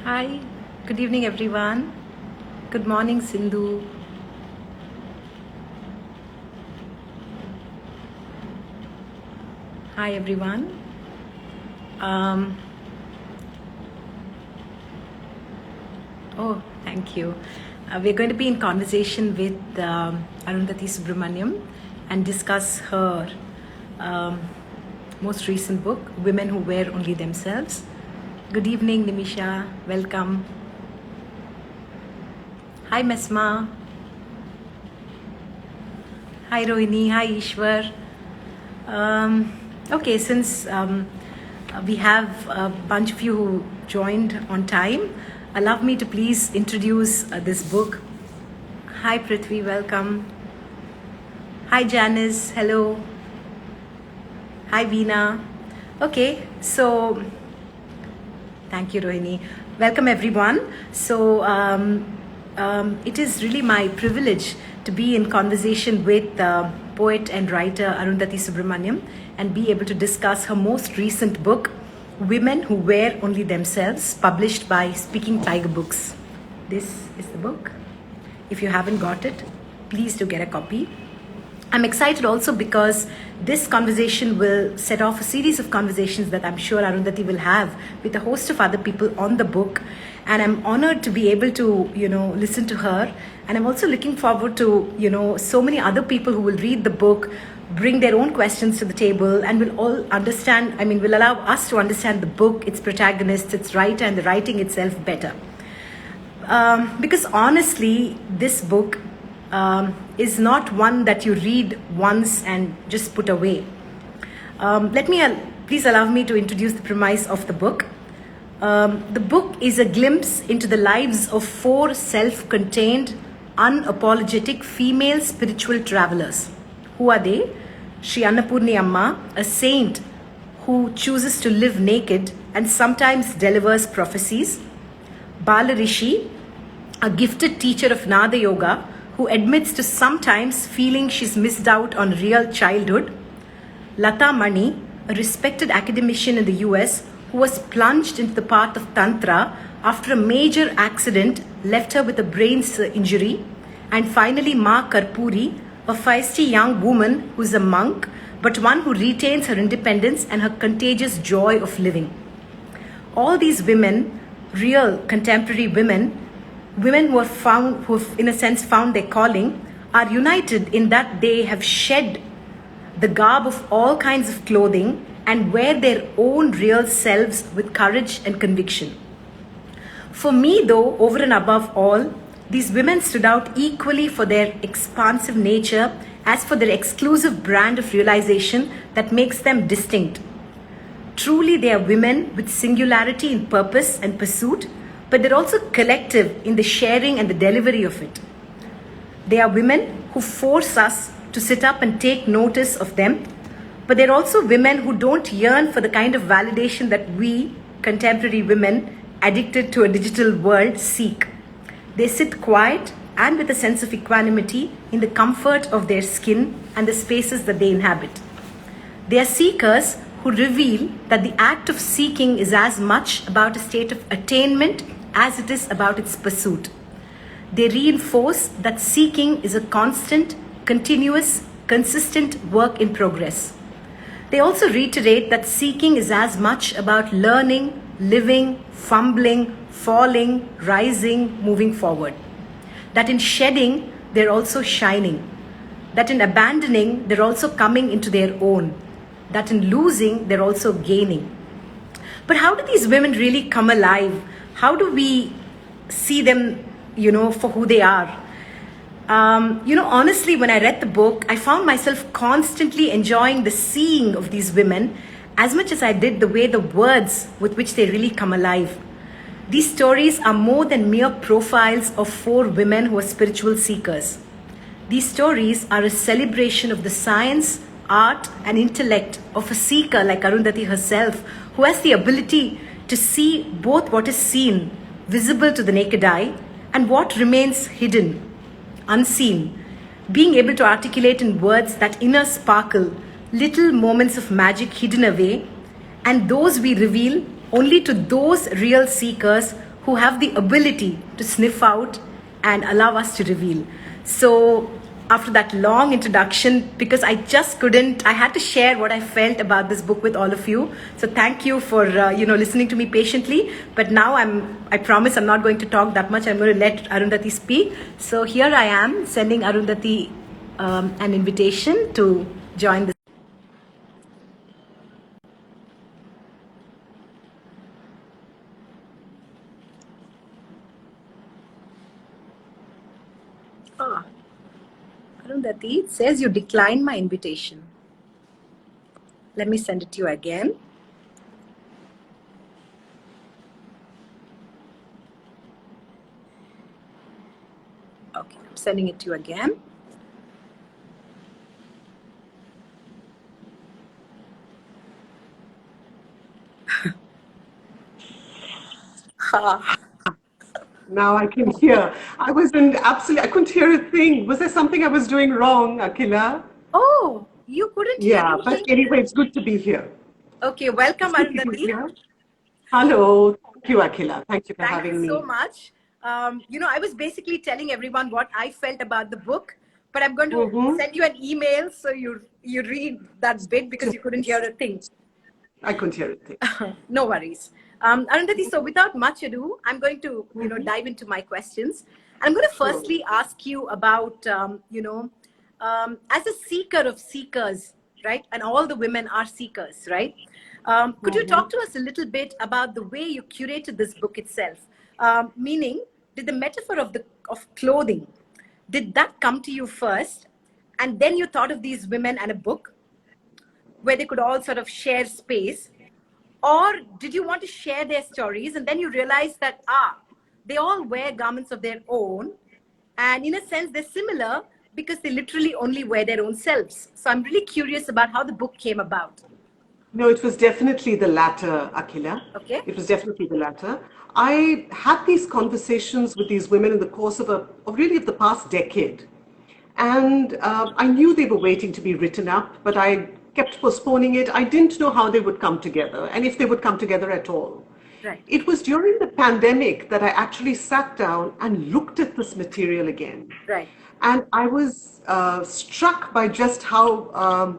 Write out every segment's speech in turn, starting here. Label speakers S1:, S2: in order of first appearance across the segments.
S1: Hi, good evening everyone. Good morning, Sindhu. Hi everyone. Um, Thank you. We're going to be in conversation with Arundhati Subramaniam and discuss her um, most recent book, Women Who Wear Only Themselves. Good evening, Nimisha. Welcome. Hi, Mesma. Hi, Rohini. Hi, Ishwar. Okay, since we have a bunch of you who joined on time, allow me to please introduce this book. Hi, Prithvi, welcome. Hi, Janice, hello. Hi, Veena. Okay, so thank you, Rohini. Welcome, everyone. So, it is really my privilege to be in conversation with poet and writer Arundhati Subramaniam and be able to discuss her most recent book, Women Who Wear Only Themselves, published by Speaking Tiger Books. This is the book. If you haven't got it, please do get a copy. I'm excited also because this conversation will set off a series of conversations that I'm sure Arundhati will have with a host of other people on the book. And I'm honored to be able to, listen to her. And I'm also looking forward to, so many other people who will read the book, bring their own questions to the table, and will all understand, will allow us to understand the book, its protagonists, its writer, and the writing itself better. Because honestly, this book is not one that you read once and just put away. Please allow me to introduce the premise of the book. The book is a glimpse into the lives of 4 self-contained, unapologetic female spiritual travelers. Who are they? Sri Annapurni Amma, a saint who chooses to live naked and sometimes delivers prophecies. Bala Rishi, a gifted teacher of Nada Yoga who admits to sometimes feeling she's missed out on real childhood. Lata Mani, a respected academician in the US who was plunged into the path of Tantra after a major accident left her with a brain injury. And finally, Ma Karpuri, a feisty young woman who's a monk, but one who retains her independence and her contagious joy of living. All these women, real contemporary women who have in a sense found their calling, are united in that they have shed the garb of all kinds of clothing and wear their own real selves with courage and conviction. For me, though, over and above all, these women stood out equally for their expansive nature as for their exclusive brand of realization that makes them distinct. Truly, they are women with singularity in purpose and pursuit, but they're also collective in the sharing and the delivery of it. They are women who force us to sit up and take notice of them, but they're also women who don't yearn for the kind of validation that we, contemporary women, addicted to a digital world, seek. They sit quiet and with a sense of equanimity in the comfort of their skin and the spaces that they inhabit. They are seekers who reveal that the act of seeking is as much about a state of attainment as it is about its pursuit. They reinforce that seeking is a constant, continuous, consistent work in progress. They also reiterate that seeking is as much about learning, living, fumbling, falling, rising, moving forward. That in shedding, they're also shining. That in abandoning, they're also coming into their own. That in losing, they're also gaining. But how do these women really come alive? How do we see them, for who they are? Honestly, when I read the book, I found myself constantly enjoying the seeing of these women as much as I did the words with which they really come alive. These stories are more than mere profiles of 4 women who are spiritual seekers. These stories are a celebration of the science, art, and intellect of a seeker like Arundhati herself, who has the ability to see both what is seen, visible to the naked eye, and what remains hidden, unseen, being able to articulate in words that inner sparkle, little moments of magic hidden away, and those we reveal only to those real seekers who have the ability to sniff out and allow us to reveal. So, after that long introduction, because I just couldn't, I had to share what I felt about this book with all of you. So, thank you for listening to me patiently. But now I promise I'm not going to talk that much. I'm going to let Arundhati speak. So, here I am sending Arundhati an invitation to join this. Ah, Arundhati, it says you declined my invitation. Let me send it to you again. Okay, I'm sending it to you again.
S2: Now I can hear. I couldn't hear a thing. Was there something I was doing wrong, Akhila?
S1: Oh, you couldn't hear
S2: Yeah, but
S1: anything?
S2: anyway, it's good to be here.
S1: Okay,
S2: It's
S1: welcome,
S2: good to be
S1: Arundhati.
S2: here. Hello. Thank you, Akhila. Thank you for
S1: Thank you
S2: having
S1: so
S2: me.
S1: much. I was basically telling everyone what I felt about the book, but I'm going to
S2: Mm-hmm.
S1: send you an email so you read that bit because you couldn't hear a thing.
S2: I couldn't hear a thing.
S1: No worries. Arundhati, so without much ado, I'm going to dive into my questions. I'm going to
S2: Sure.
S1: firstly ask you about as a seeker of seekers, right? And all the women are seekers, right? Could you
S2: Mm-hmm.
S1: talk to us a little bit about the way you curated this book itself? Meaning, did the metaphor of clothing, did that come to you first, and then you thought of these women and a book where they could all sort of share space? Or did you want to share their stories and then you realize that, they all wear garments of their own. And in a sense, they're similar because they literally only wear their own selves. So I'm really curious about how the book came about.
S2: No, it was definitely the latter, Akhila.
S1: Okay?
S2: It was definitely the latter. I had these conversations with these women in the course of the past decade. And I knew they were waiting to be written up, but I kept postponing it. I didn't know how they would come together and if they would come together at all.
S1: Right.
S2: It was during the pandemic that I actually sat down and looked at this material again.
S1: Right.
S2: And I was struck by just how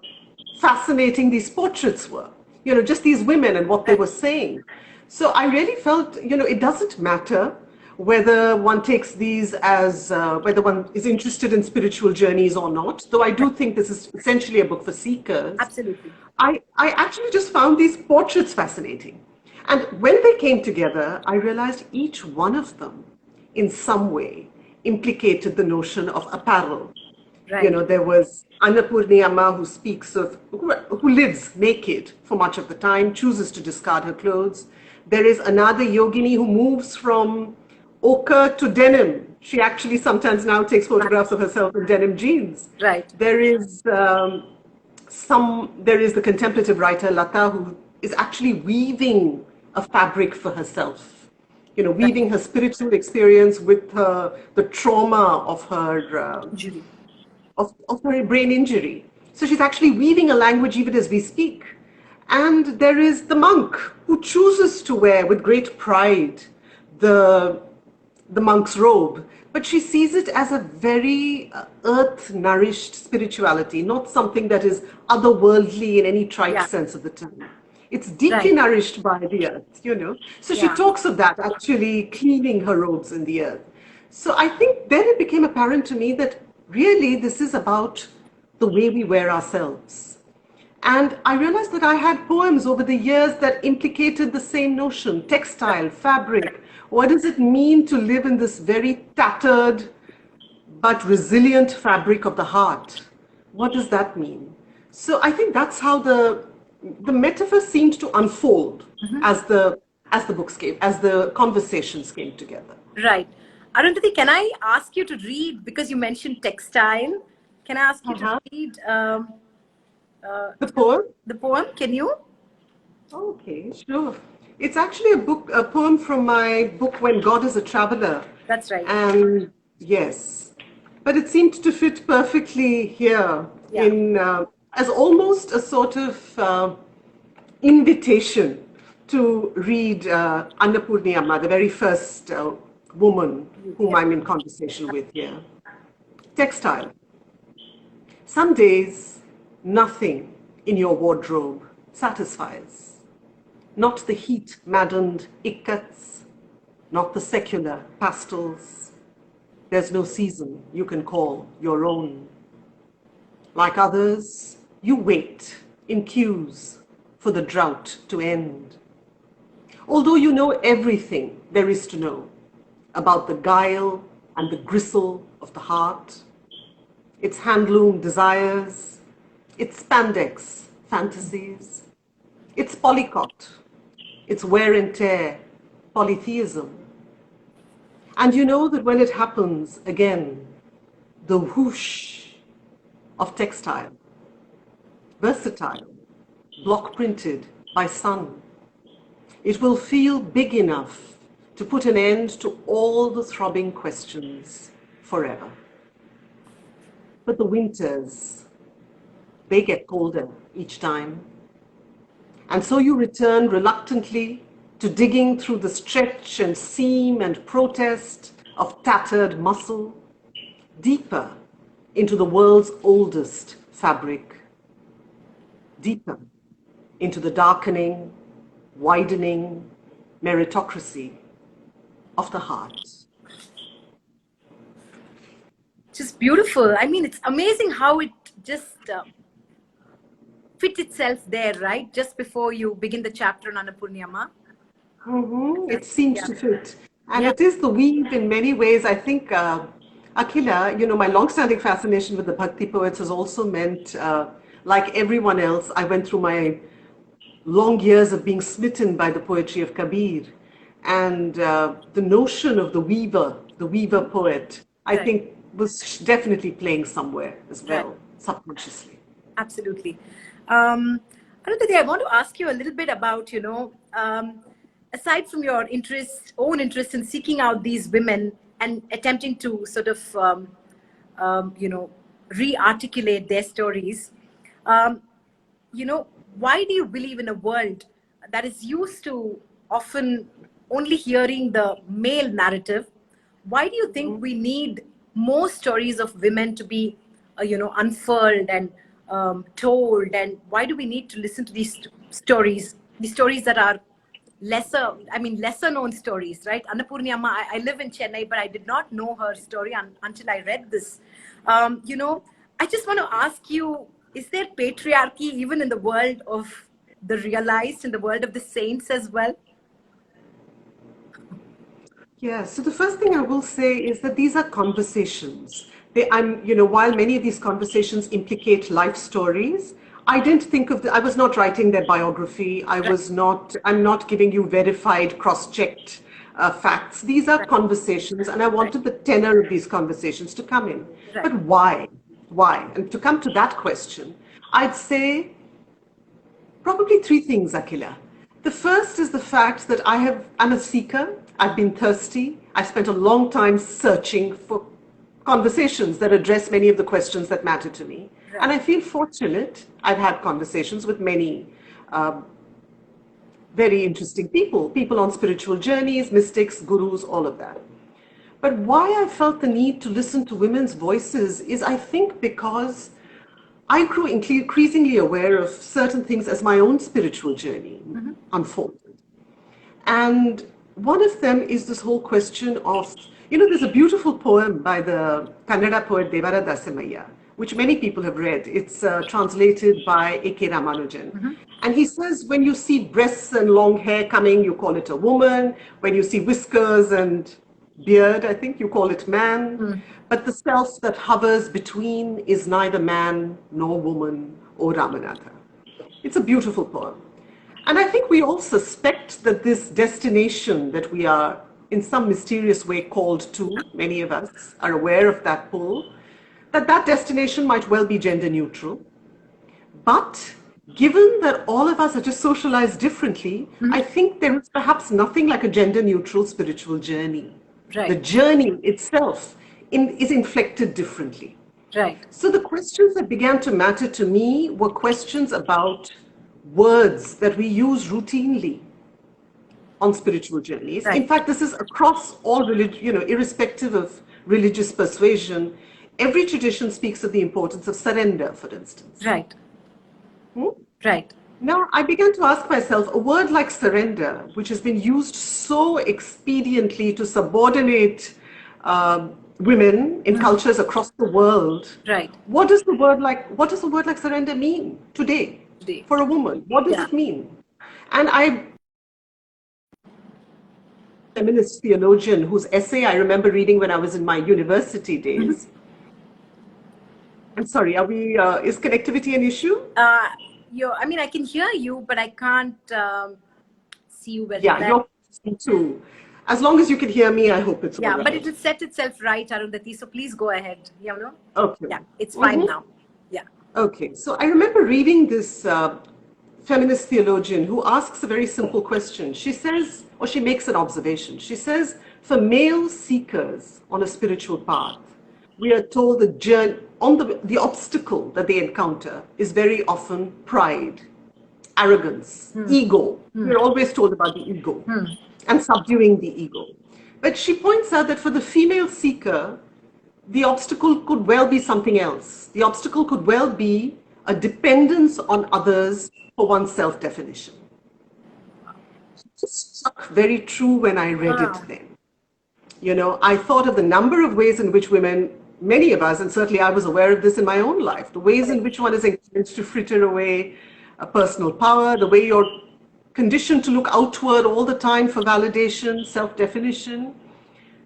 S2: fascinating these portraits were. Just these women and what they
S1: Right.
S2: were saying. So I really felt, it doesn't matter whether one takes these as, whether one is interested in spiritual journeys or not, though I do think this is essentially a book for seekers.
S1: Absolutely.
S2: I actually just found these portraits fascinating. And when they came together, I realized each one of them, in some way, implicated the notion of apparel.
S1: Right.
S2: There was Annapurni Amma who lives naked for much of the time, chooses to discard her clothes. There is another yogini who moves from ochre to denim. She actually sometimes now takes photographs of herself in denim jeans.
S1: Right.
S2: There is the contemplative writer Lata who is actually weaving a fabric for herself.
S1: Right.
S2: Weaving her spiritual experience with the trauma
S1: Judy.
S2: of her brain injury. So she's actually weaving a language even as we speak. And there is the monk who chooses to wear with great pride the, the monk's robe, but she sees it as a very earth nourished spirituality, not something that is otherworldly in any trite
S1: Yeah.
S2: sense of the term. It's deeply
S1: Right.
S2: nourished by the earth. So she
S1: Yeah.
S2: talks of that, actually cleaning her robes in the earth. So I think then it became apparent to me that really this is about the way we wear ourselves. And I realized that I had poems over the years that implicated the same notion: textile, fabric. What does it mean to live in this very tattered but resilient fabric of the heart? What does that mean? So I think that's how the metaphor seemed to unfold as the conversations came together.
S1: Right. Arundhati, can I ask you to read, because you mentioned textile, can I ask you to
S2: Uh-huh.
S1: read
S2: The poem?
S1: the poem? Can you?
S2: Okay, sure. It's actually a poem from my book When God is a Traveler.
S1: That's right.
S2: And yes, but it seemed to fit perfectly here
S1: Yeah.
S2: as almost a sort of invitation to read Annapurni Amma, the very first woman whom I'm in conversation with here. Textile. Some days, nothing in your wardrobe satisfies. Not the heat-maddened ikkats, not the secular pastels. There's no season you can call your own. Like others, you wait in queues for the drought to end. Although you know everything there is to know about the guile and the gristle of the heart, its handloom desires, its spandex fantasies, its polycot, its wear and tear polytheism. And you know that when it happens again, the whoosh of textile, versatile, block printed by sun, it will feel big enough to put an end to all the throbbing questions forever. But the winters, they get colder each time. And so you return reluctantly to digging through the stretch and seam and protest of tattered muscle, deeper into the world's oldest fabric, deeper into the darkening, widening meritocracy of the heart.
S1: Just beautiful. I mean, it's amazing how it just fit itself there, right? Just before you begin the chapter on Annapurni Amma.
S2: It seems to fit. And it is the weave in many ways. I think, Akhila, you know, my long-standing fascination with the Bhakti poets has also meant, like everyone else, I went through my long years of being smitten by the poetry of Kabir. And the notion of the weaver poet, I think was definitely playing somewhere as well, subconsciously.
S1: Absolutely. Arundhati, I want to ask you a little bit about, you know, aside from your own interest in seeking out these women and attempting to sort of, you know, re-articulate their stories, you know, why do you believe in a world that is used to often only hearing the male narrative? Why do you think we need more stories of women to be, you know, unfurled and told? And why do we need to listen to these stories that are lesser known stories, right? Annapurni Amma, I live in Chennai, but I did not know her story until I read this. You know, I just want to ask you, is there patriarchy even in the world of the realized, in the world of the saints as well?
S2: Yeah, so the first thing I will say is that these are conversations. While many of these conversations implicate life stories, I didn't think I was not writing their biography. I'm not giving you verified, cross-checked facts. These are conversations, and I wanted the tenor of these conversations to come in.
S1: Right.
S2: But why? Why? And to come to that question, I'd say probably three things, Akhila. The first is the fact that I'm a seeker. I've been thirsty. I've spent a long time searching for conversations that address many of the questions that matter to me. Right. And I feel fortunate. I've had conversations with many very interesting people on spiritual journeys, mystics, gurus, all of that. But why I felt the need to listen to women's voices is, I think, because I grew increasingly aware of certain things as my own spiritual journey unfolded. And one of them is this whole question of, you know, there's a beautiful poem by the Kannada poet Devara Dasamaya, which many people have read. It's translated by A.K. Ramanujan. And he says, when you see breasts and long hair coming, you call it a woman. When you see whiskers and beard, I think you call it man. But the self that hovers between is neither man nor woman or Ramanatha. It's a beautiful poem. And I think we all suspect that this destination that we are in some mysterious way called to, many of us are aware of that pull, that destination might well be gender neutral. But given that all of us are just socialized differently, I think there is perhaps nothing like a gender neutral spiritual journey. Right. The journey itself is inflected differently.
S1: Right.
S2: So the questions that began to matter to me were questions about words that we use routinely on spiritual journeys. In
S1: Right.
S2: fact, this is across all religion, irrespective of religious persuasion. Every tradition speaks of the importance of surrender, for instance.
S1: Right.
S2: Hmm?
S1: Right.
S2: Now, I began to ask myself, a word like surrender, which has been used so expediently to subordinate women in cultures across the world,
S1: Right.
S2: what does a word like surrender mean today
S1: Today.
S2: for a woman? What does
S1: Yeah.
S2: it mean? And I feminist theologian whose essay I remember reading when I was in my university days. I'm sorry, is connectivity an issue?
S1: Uh, I mean, I can hear you, but I can't see you very
S2: Yeah,
S1: well.
S2: you're too. As long as you can hear me, I hope it's all
S1: Yeah, but it
S2: right.
S1: will set itself right, Arundhati. So please go ahead.
S2: Okay.
S1: Yeah, it's fine
S2: Mhm.
S1: now. Yeah.
S2: Okay, so I remember reading this feminist theologian who asks a very simple question. She says, or she makes an observation. She says, for male seekers on a spiritual path, we are told the journey, the obstacle that they encounter is very often pride, arrogance, ego. We're always told about the ego and subduing the ego. But she points out that for the female seeker, the obstacle could well be something else. The obstacle could well be a dependence on others for one's self definition. It struck very true when I read it
S1: Wow.
S2: then. I thought of the number of ways in which women, many of us, and certainly I was aware of this in my own life, the ways in which one is encouraged to fritter away a personal power, the way you're conditioned to look outward all the time for validation, self definition.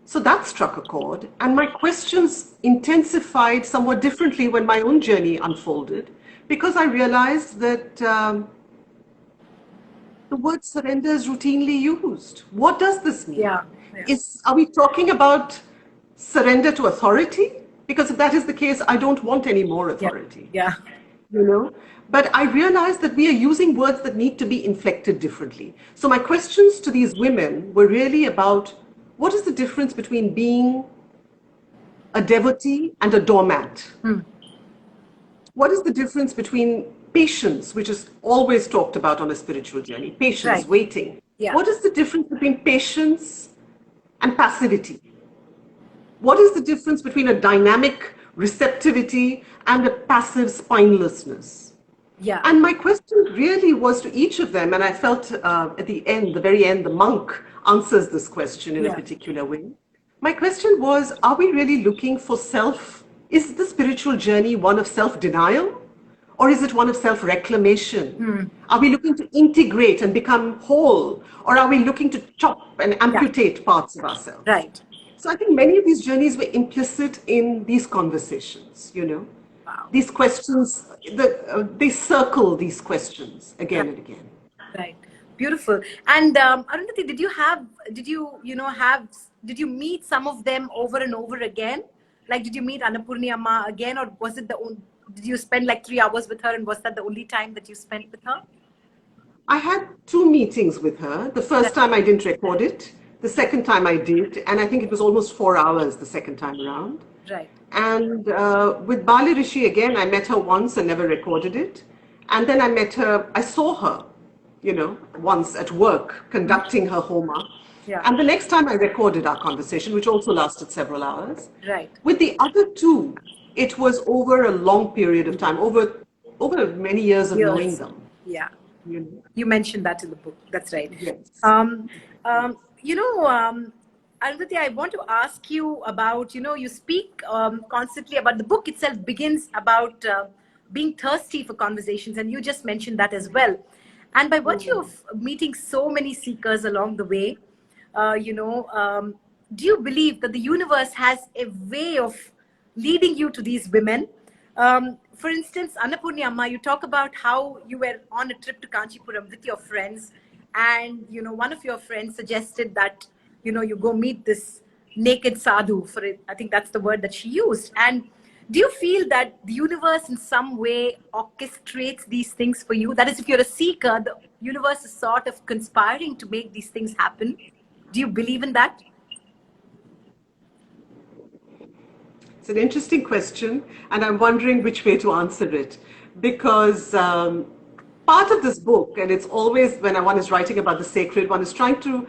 S2: So that struck a chord, and my questions intensified somewhat differently when my own journey unfolded, because I realized that the word surrender is routinely used. What does this mean?
S1: Yeah. Yeah.
S2: Are we talking about surrender to authority? Because if that is the case, I don't want any more
S1: Yeah.
S2: authority.
S1: Yeah.
S2: you know but I realized that we are using words that need to be inflected differently. So my questions to these women were really about, what is the difference between being a devotee and a doormat? What is the difference between patience, which is always talked about on a spiritual journey, patience,
S1: Right.
S2: waiting?
S1: Yeah.
S2: What is the difference between patience and passivity? What is the difference between a dynamic receptivity and a passive spinelessness?
S1: Yeah.
S2: And my question really was to each of them, and I felt at the very end, the monk answers this question in a
S1: Yeah.
S2: particular way. My question was, are we really looking for is the spiritual journey one of self-denial? Or is it one of self-reclamation? Are we looking to integrate and become whole? Or are we looking to chop and
S1: Yeah.
S2: amputate parts of ourselves?
S1: Right.
S2: So I think many of these journeys were implicit in these conversations.
S1: Wow.
S2: These questions, they circle these questions again and again.
S1: Right. Beautiful. And Arundhati, did you meet some of them over and over again? Like, did you meet Annapurni Amma again, or was it did you spend like 3 hours with her, and was that the only time that you spent with her?
S2: I had 2 meetings with her. The first time I didn't record it. The second time I did, and I think it was almost 4 hours the second time around.
S1: Right.
S2: And with Bali Rishi again, I met her once and never recorded it. And then I saw her, once at work conducting her Homa.
S1: Yeah.
S2: And the next time I recorded our conversation, which also lasted several hours.
S1: Right.
S2: With the other two, it was over a long period of time, over many years of knowing
S1: Years.
S2: them.
S1: Yeah.
S2: You know.
S1: You mentioned that in the book. That's right.
S2: Yes.
S1: Arundhati, I want to ask you about, you speak constantly about the book itself begins about being thirsty for conversations, and you just mentioned that as well. And by virtue of meeting so many seekers along the way, do you believe that the universe has a way of leading you to these women? For instance, Annapurni Amma, you talk about how you were on a trip to Kanchipuram with your friends, and one of your friends suggested that you go meet this naked sadhu. For it, I think that's the word that she used. And do you feel that the universe in some way orchestrates these things for you? That is, if you're a seeker, the universe is sort of conspiring to make these things happen. Do you believe in that?
S2: It's an interesting question, and I'm wondering which way to answer it. Because part of this book, and it's always when one is writing about the sacred, one is trying to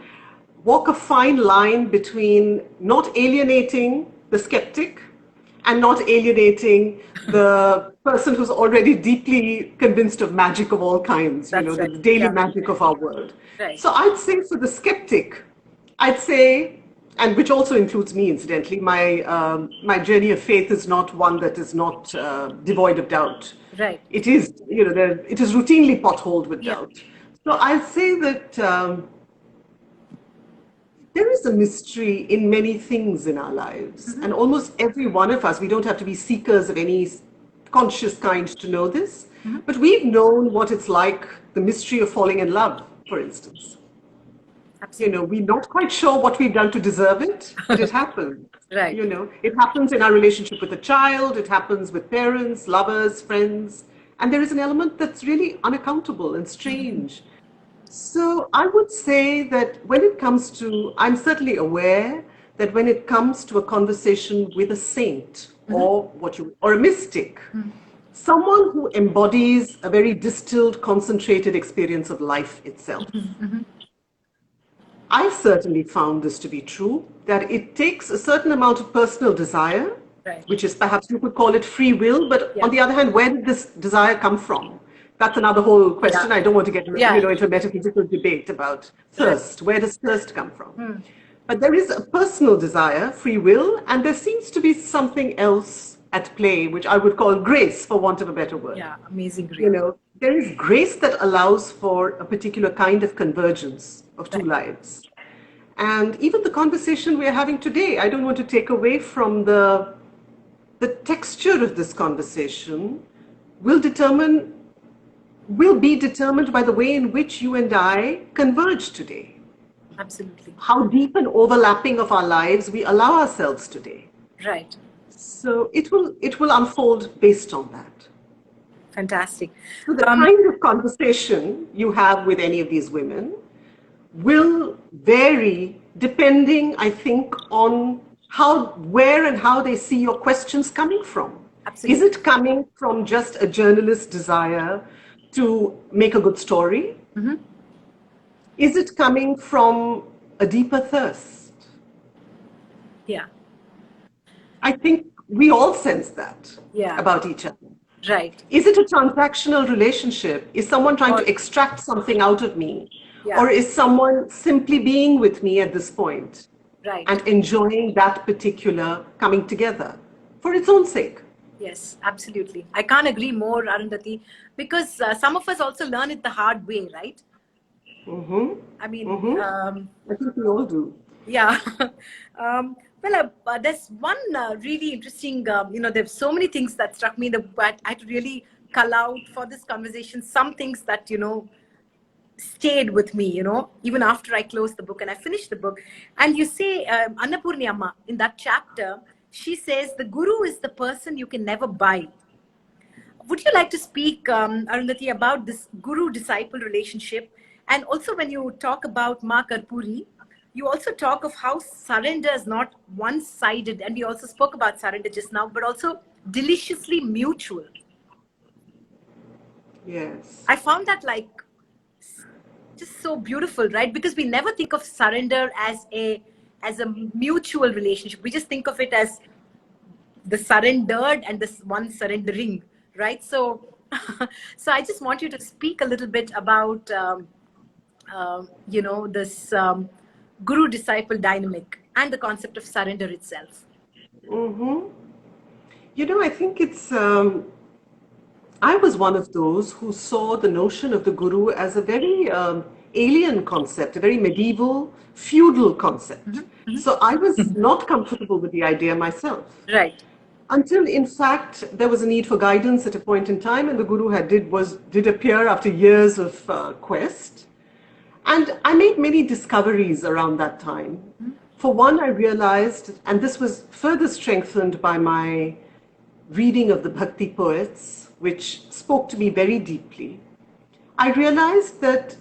S2: walk a fine line between not alienating the skeptic and not alienating the person who's already deeply convinced of magic of all kinds,
S1: That's
S2: the
S1: right.
S2: daily
S1: Yeah.
S2: magic of our world.
S1: Right.
S2: So I'd say for the skeptic, I'd say, and which also includes me, incidentally, my journey of faith is not one that is not devoid of doubt.
S1: Right.
S2: It is, it is routinely potholed with
S1: Yeah.
S2: doubt. So I'll say that there is a mystery in many things in our lives, and almost every one of us, we don't have to be seekers of any conscious kind to know this, but we've known what it's like, the mystery of falling in love, for instance.
S1: Absolutely.
S2: We're not quite sure what we've done to deserve it, but it happens.
S1: Right.
S2: It happens in our relationship with a child, it happens with parents, lovers, friends, and there is an element that's really unaccountable and strange. So I would say that when it comes to, I'm certainly aware that when it comes to a conversation with a saint or a mystic, someone who embodies a very distilled, concentrated experience of life itself. I've certainly found this to be true, that it takes a certain amount of personal desire,
S1: Right.
S2: which is perhaps you could call it free will, but
S1: Yeah.
S2: on the other hand, where did this desire come from? That's another whole question.
S1: Yeah.
S2: I don't want to get
S1: Yeah.
S2: into a metaphysical debate about thirst. Where does thirst come from? But there is a personal desire, free will, and there seems to be something else at play, which I would call grace, for want of a better word.
S1: Yeah. Amazing.
S2: There is grace that allows for a particular kind of convergence of two lives. And even the conversation we're having today, I don't want to take away from the texture of this conversation will be determined by the way in which you and I converge today.
S1: Absolutely.
S2: How deep an overlapping of our lives we allow ourselves today.
S1: Right.
S2: So it will unfold based on that.
S1: Fantastic.
S2: So the kind of conversation you have with any of these women will vary depending, I think, on where and how they see your questions coming from.
S1: Absolutely.
S2: Is it coming from just a journalist's desire to make a good story? Is it coming from a deeper thirst?
S1: Yeah.
S2: I think we all sense that
S1: Yeah.
S2: about each other.
S1: Right.
S2: Is it a transactional relationship? Is someone trying to extract something out of me?
S1: Yeah.
S2: Or is someone simply being with me at this point
S1: Right.
S2: and enjoying that particular coming together for its own sake?
S1: Yes, absolutely. I can't agree more, Arundhati, because some of us also learn it the hard way, right? I mean,
S2: I think we all do.
S1: yeah. There's one really interesting, there's so many things that struck me that I had to really cull out for this conversation. Some things that, stayed with me, even after I closed the book and I finished the book. And you say, Annapurni Amma, in that chapter, she says, the guru is the person you can never buy. Would you like to speak, Arundhati, about this guru-disciple relationship? And also when you talk about Ma Karpuri, you also talk of how surrender is not one-sided. And we also spoke about surrender just now, but also deliciously mutual.
S2: Yes.
S1: I found that just so beautiful, right? Because we never think of surrender as a mutual relationship. We just think of it as the surrendered and this one surrendering, right? So I just want you to speak a little bit about this guru-disciple dynamic and the concept of surrender itself.
S2: I think it's I was one of those who saw the notion of the guru as a very alien concept, a very medieval, feudal concept. So I was not comfortable with the idea myself.
S1: Right.
S2: Until, in fact, there was a need for guidance at a point in time, and the guru did appear after years of quest. And I made many discoveries around that time. For one, I realized, and this was further strengthened by my reading of the Bhakti poets, which spoke to me very deeply. I realized that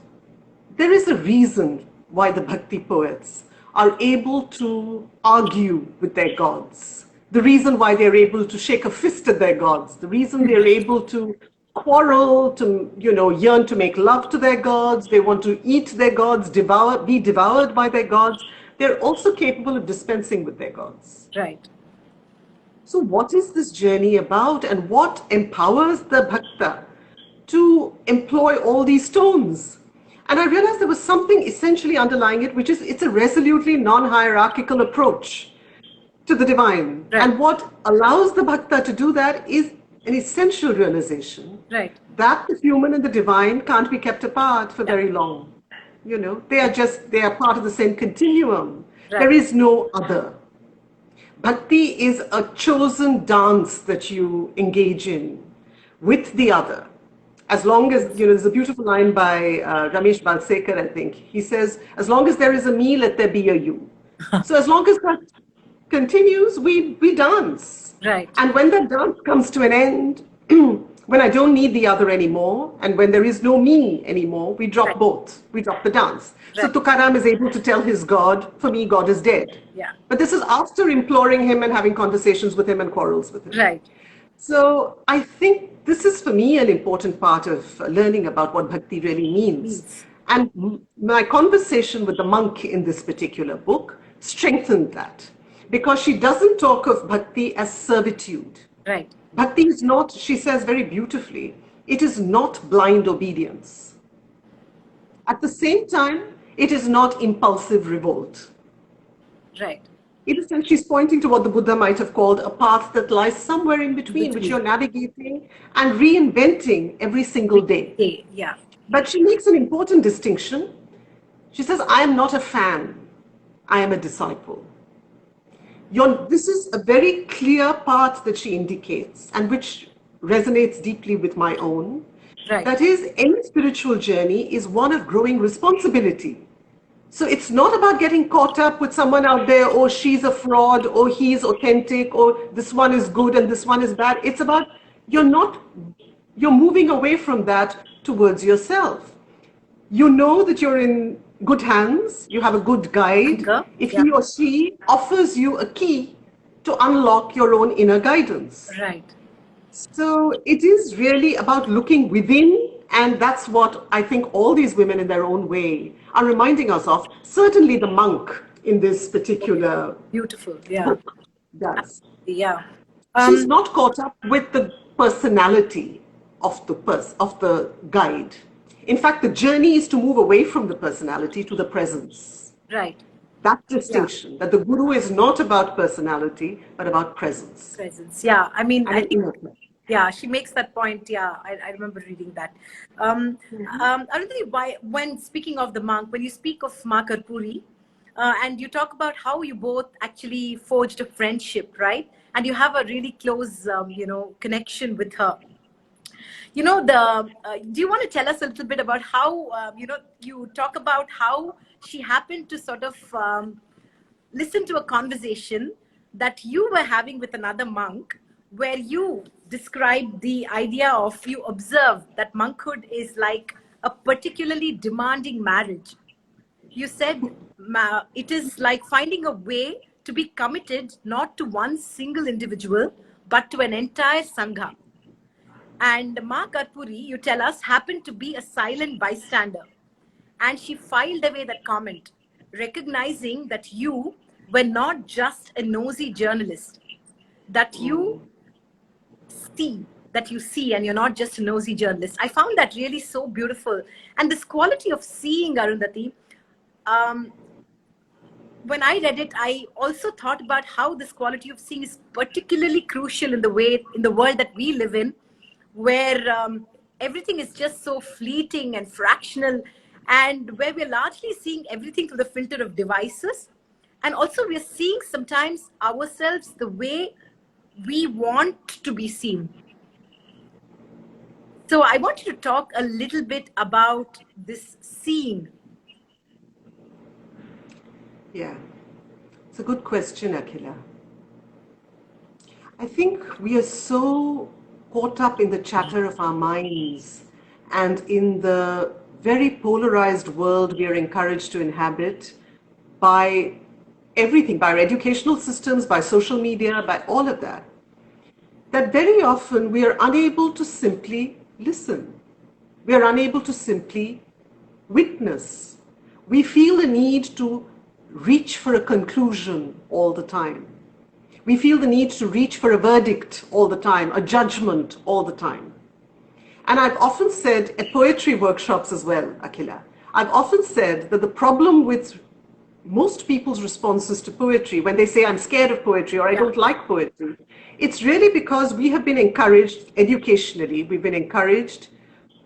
S2: there is a reason why the Bhakti poets are able to argue with their gods. The reason why they're able to shake a fist at their gods. The reason they're able to quarrel, to, yearn to make love to their gods. They want to eat their gods, be devoured by their gods. They're also capable of dispensing with their gods.
S1: Right.
S2: So what is this journey about, and what empowers the bhakta to employ all these tones? And I realized there was something essentially underlying it, which is it's a resolutely non-hierarchical approach to the divine.
S1: Right.
S2: And what allows the bhakta to do that is an essential realization
S1: Right.
S2: that the human and the divine can't be kept apart for very long. They are part of the same continuum.
S1: Right.
S2: There is no other. Bhakti is a chosen dance that you engage in with the other. As long as, there's a beautiful line by Ramesh Balsekar, I think. He says, as long as there is a me, let there be a you. So as long as that continues, we dance.
S1: Right.
S2: And when that dance comes to an end, when I don't need the other anymore, and when there is no me anymore, we drop
S1: Right.
S2: both. We drop the dance. So
S1: Right.
S2: Tukaram is able to tell his God, for me, God is dead.
S1: Yeah.
S2: But this is after imploring him and having conversations with him and quarrels with him.
S1: Right.
S2: So I think this is, for me, an important part of learning about what bhakti really means. And my conversation with the monk in this particular book strengthened that, because she doesn't talk of bhakti as servitude.
S1: Right.
S2: Bhakti is not, she says very beautifully, it is not blind obedience. At the same time, it is not impulsive revolt.
S1: Right.
S2: In a sense, she's pointing to what the Buddha might have called a path that lies somewhere in between, which you're navigating and reinventing every single day.
S1: Yeah.
S2: But she makes an important distinction. She says, I am not a fan, I am a disciple. This is a very clear path that she indicates, and which resonates deeply with my own.
S1: Right.
S2: That is, any spiritual journey is one of growing responsibility. So it's not about getting caught up with someone out there, or she's a fraud, or he's authentic, or this one is good and this one is bad. It's about you're moving away from that towards yourself. You know that you're in good hands, you have a good guide. If he or she offers you a key to unlock your own inner guidance.
S1: Right.
S2: So it is really about looking within, and that's what I think all these women in their own way are reminding us of. Certainly the monk in this particular
S1: Beautiful. Yeah.
S2: book does.
S1: Yeah.
S2: She's not caught up with the personality of the guide. In fact, the journey is to move away from the personality to the presence.
S1: Right.
S2: That distinction, that the guru is not about personality, but about presence.
S1: Presence. Yeah. I mean,
S2: And
S1: I
S2: an
S1: think,
S2: inner presence.
S1: yeah, she makes that point. Yeah, I remember reading that. Arundhati, when speaking of the monk, when you speak of Ma Karpuri, and you talk about how you both actually forged a friendship, right? And you have a really close, connection with her. Do you want to tell us a little bit about how, you talk about how she happened to sort of listen to a conversation that you were having with another monk, where you described the idea of, you observed that monkhood is like a particularly demanding marriage. You said it is like finding a way to be committed not to one single individual, but to an entire sangha. And Ma Karpuri, you tell us, happened to be a silent bystander. And she filed away that comment, recognizing that you were not just a nosy journalist, that you see, and you're not just a nosy journalist. I found that really so beautiful. And this quality of seeing, Arundhati, when I read it, I also thought about how this quality of seeing is particularly crucial in the world that we live in, where everything is just so fleeting and fractional, and where we're largely seeing everything through the filter of devices. And also we're seeing sometimes ourselves the way we want to be seen. So I want you to talk a little bit about this seeing.
S2: Yeah, it's a good question, Akhila. I think we are so caught up in the chatter of our minds and in the very polarized world we are encouraged to inhabit by everything, by our educational systems, by social media, by all of that, that very often we are unable to simply listen. We are unable to simply witness. We feel the need to reach for a conclusion all the time. We feel the need to reach for a verdict all the time, a judgment all the time. And I've often said at poetry workshops as well, Akhila, I've often said that the problem with most people's responses to poetry, when they say, I'm scared of poetry or I don't like poetry, it's really because we have been encouraged educationally, we've been encouraged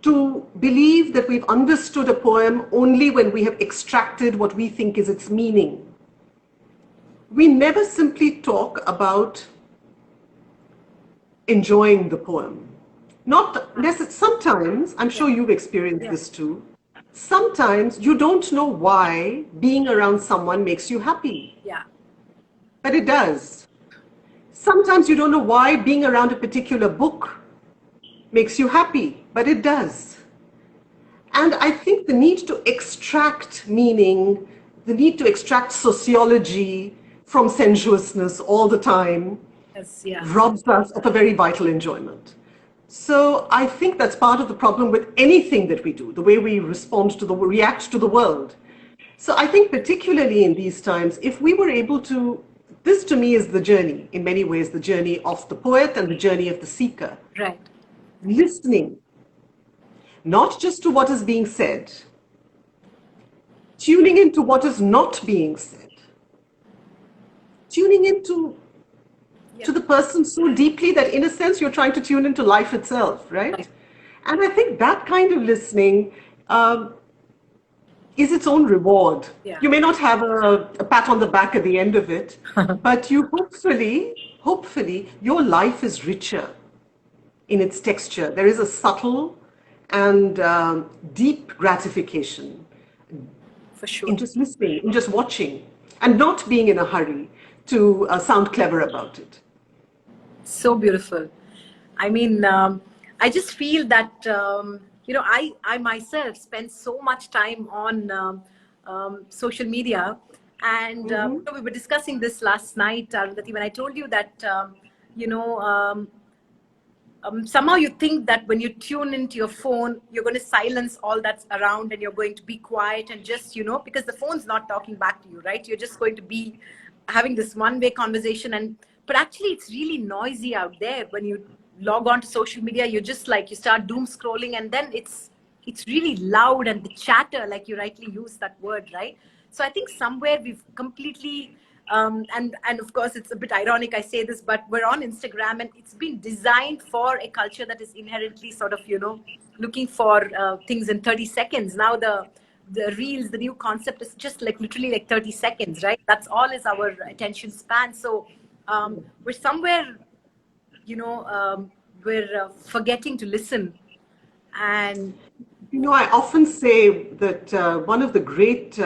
S2: to believe that we've understood a poem only when we have extracted what we think is its meaning. We never simply talk about enjoying the poem. Not necessarily, sometimes, I'm sure you've experienced this too, sometimes you don't know why being around someone makes you happy.
S1: Yeah.
S2: But it does. Sometimes you don't know why being around a particular book makes you happy, but it does. And I think the need to extract meaning, the need to extract sociology from sensuousness all the time robs us of a very vital enjoyment. So I think that's part of the problem with anything that we do, the way we respond to react to the world. So I think particularly in these times, if we were able to, this to me is the journey, in many ways, the journey of the poet and the journey of the seeker.
S1: Right.
S2: Listening, not just to what is being said, tuning into what is not being said, tuning into to the person so deeply that in a sense you're trying to tune into life itself, right? And I think that kind of listening is its own reward. You may not have a pat on the back at the end of it, but you hopefully your life is richer in its texture. There is a subtle and deep gratification
S1: for sure
S2: in just listening, in just watching, and not being in a hurry to sound clever about it.
S1: So beautiful. I mean, I just feel that, I myself spend so much time on social media. And we were discussing this last night, Arundhati, when I told you that, somehow you think that when you tune into your phone, you're going to silence all that's around and you're going to be quiet and just, because the phone's not talking back to you, right? You're just going to be having this one-way conversation. But actually, it's really noisy out there. When you log on to social media, you start doom scrolling, and then it's really loud, and the chatter, like you rightly used that word, right? So I think somewhere we've completely, and of course, it's a bit ironic I say this, but we're on Instagram, and it's been designed for a culture that is inherently sort of, looking for things in 30 seconds. Now the reels, the new concept is just literally 30 seconds, right? That's all is our attention span. So we're somewhere, we're forgetting to listen. And
S2: I often say that one of the great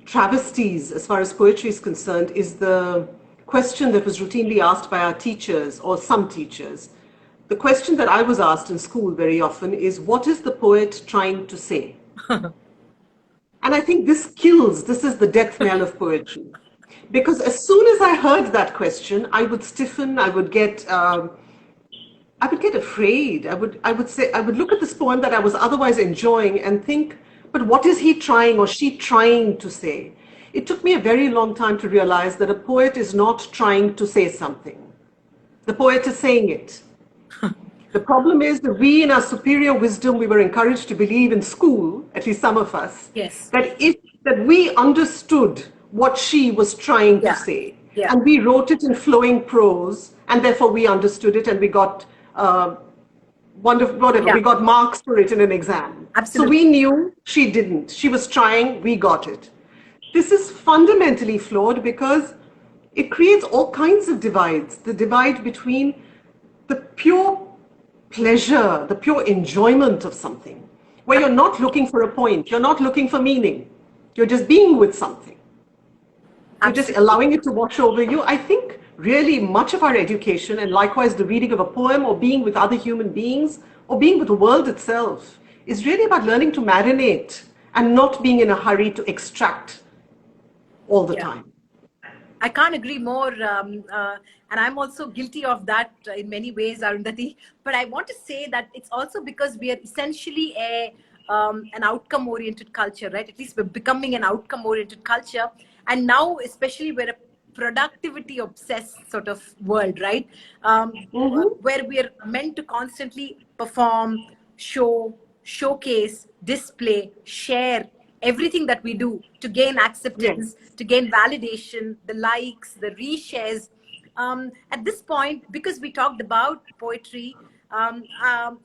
S2: travesties as far as poetry is concerned is the question that was routinely asked by our teachers, or some teachers. The question that I was asked in school very often is, what is the poet trying to say? And I think this is the death knell of poetry. Because as soon as I heard that question, I would stiffen, I would get afraid. I would look at this poem that I was otherwise enjoying and think, but what is he trying or she trying to say? It took me a very long time to realize that a poet is not trying to say something. The poet is saying it. The problem is that we, in our superior wisdom, we were encouraged to believe in school, at least some of us, that we understood what she was trying to say. And we wrote it in flowing prose, and therefore we understood it, and we got we got marks for it in an exam.
S1: Absolutely.
S2: So we knew, she didn't. She was trying, we got it. This is fundamentally flawed because it creates all kinds of divides. The divide between the pure pleasure, the pure enjoyment of something, where you're not looking for a point, you're not looking for meaning, you're just being with something. You're just allowing it to wash over you. I think really much of our education, and likewise the reading of a poem or being with other human beings or being with the world itself, is really about learning to marinate and not being in a hurry to extract all the time.
S1: I can't agree more. And I'm also guilty of that in many ways, Arundhati. But I want to say that it's also because we are essentially an outcome oriented culture, right? At least we're becoming an outcome oriented culture. And now, especially, we're a productivity obsessed sort of world, right?
S2: Mm-hmm.
S1: Where we're meant to constantly perform, showcase, display, share everything that we do to gain
S2: Yes.
S1: acceptance, to gain validation, the likes, the reshares. At this point, because we talked about poetry,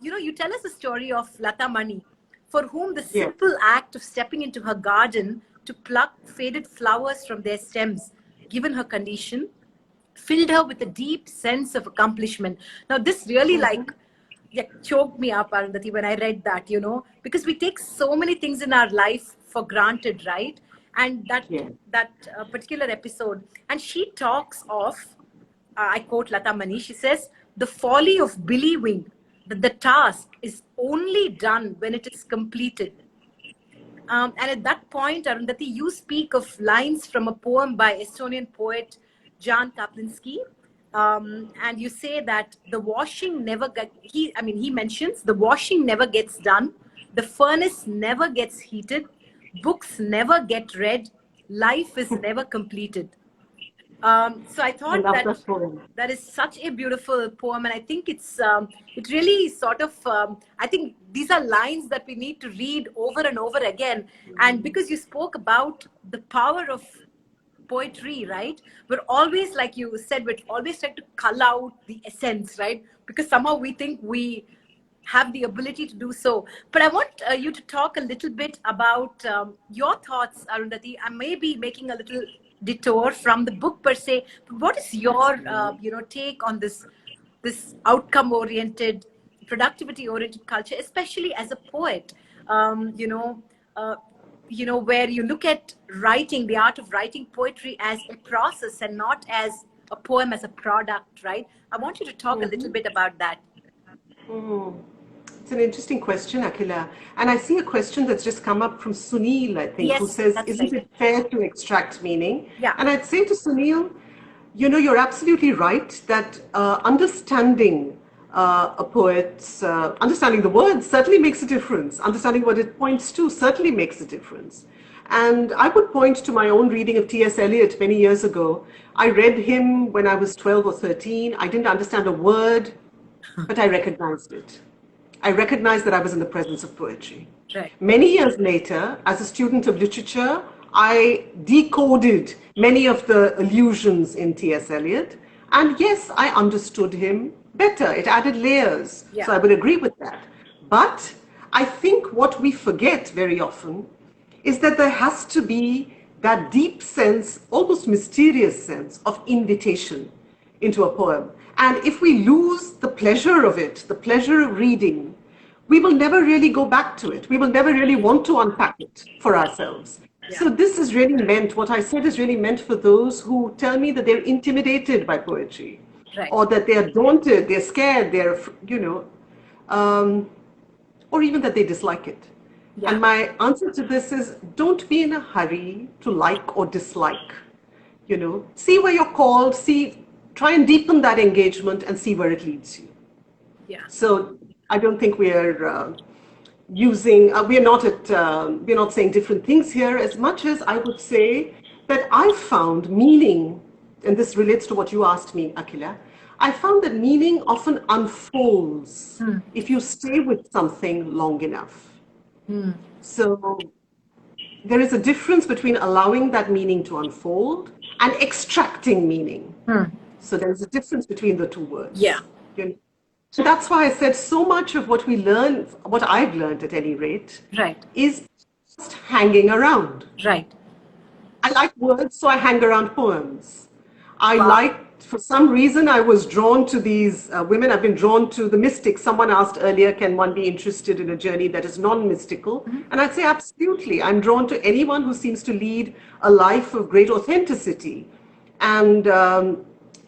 S1: you tell us a story of Lata Mani, for whom the
S2: Yes.
S1: simple act of stepping into her garden to pluck faded flowers from their stems, given her condition, filled her with a deep sense of accomplishment. Now, this really
S2: Mm-hmm.
S1: yeah, choked me up, Arundhati, when I read that, because we take so many things in our life for granted, right? And
S2: Yes.
S1: that particular episode, and she talks of, I quote Lata Mani, she says, the folly of believing that the task is only done when it is completed. And at that point, Arundhati, you speak of lines from a poem by Estonian poet Jan Kaplinski. And you say that the washing never get, he mentions the washing never gets done, the furnace never gets heated, books never get read, life is never completed. So I
S2: I
S1: thought
S2: love
S1: that
S2: that poem.
S1: that is such a beautiful poem, and I think it really sort of I think these are lines that we need to read over and over again. And because you spoke about the power of poetry, right? We're always, like you said, we're always trying to cull out the essence, right? Because somehow we think we have the ability to do so. But I want you to talk a little bit about your thoughts, Arundhati. I may be making a little detour from the book per se, but what is your take on this outcome oriented, productivity oriented culture, especially as a poet? um, you know uh, where you look at writing, the art of writing poetry as a process and not as a poem as a product, right? I want you to talk a little
S2: Mm-hmm.
S1: bit about that.
S2: Mm. It's an interesting question, Akila. And I see a question that's just come up from Sunil, I think, who
S1: Yes,
S2: says,
S1: that's
S2: isn't
S1: right.
S2: it fair to extract meaning?
S1: Yeah.
S2: And I'd say to Sunil, you're absolutely right that understanding a poet's, understanding the words certainly makes a difference. Understanding what it points to certainly makes a difference. And I would point to my own reading of T.S. Eliot many years ago. I read him when I was 12 or 13. I didn't understand a word, but I recognized it. I recognized that I was in the presence of poetry.
S1: Right.
S2: Many years later, as a student of literature, I decoded many of the allusions in T.S. Eliot. And yes, I understood him better. It added layers.
S1: Yeah.
S2: So I would agree with that. But I think what we forget very often is that there has to be that deep sense, almost mysterious sense of invitation into a poem. And if we lose the pleasure of it, the pleasure of reading, we will never really go back to it. We will never really want to unpack it for
S1: Yeah.
S2: ourselves.
S1: Yeah.
S2: So this is really meant, what I said is really meant for those who tell me that they're intimidated by poetry,
S1: Right.
S2: or that they're daunted, they're scared, um, or even that they dislike it.
S1: Yeah.
S2: And my answer to this is don't be in a hurry to like or dislike. See where you're called, try and deepen that engagement and see where it leads you.
S1: Yeah.
S2: So I don't think we're not saying different things here as much as I would say that I found meaning, and this relates to what you asked me, Akila. I found that meaning often unfolds if you stay with something long enough. So there is a difference between allowing that meaning to unfold and extracting meaning. So there's a difference between the two
S1: Yeah.
S2: words. So that's why I said so much of what we learn, what I've learned at any rate,
S1: Right.
S2: is just hanging around.
S1: Right.
S2: I like words, so I hang around poems.
S1: Wow.
S2: For some reason, I was drawn to these women. I've been drawn to the mystics. Someone asked earlier, can one be interested in a journey that is non-mystical? And I'd say absolutely. I'm drawn to anyone who seems to lead a life of great authenticity. And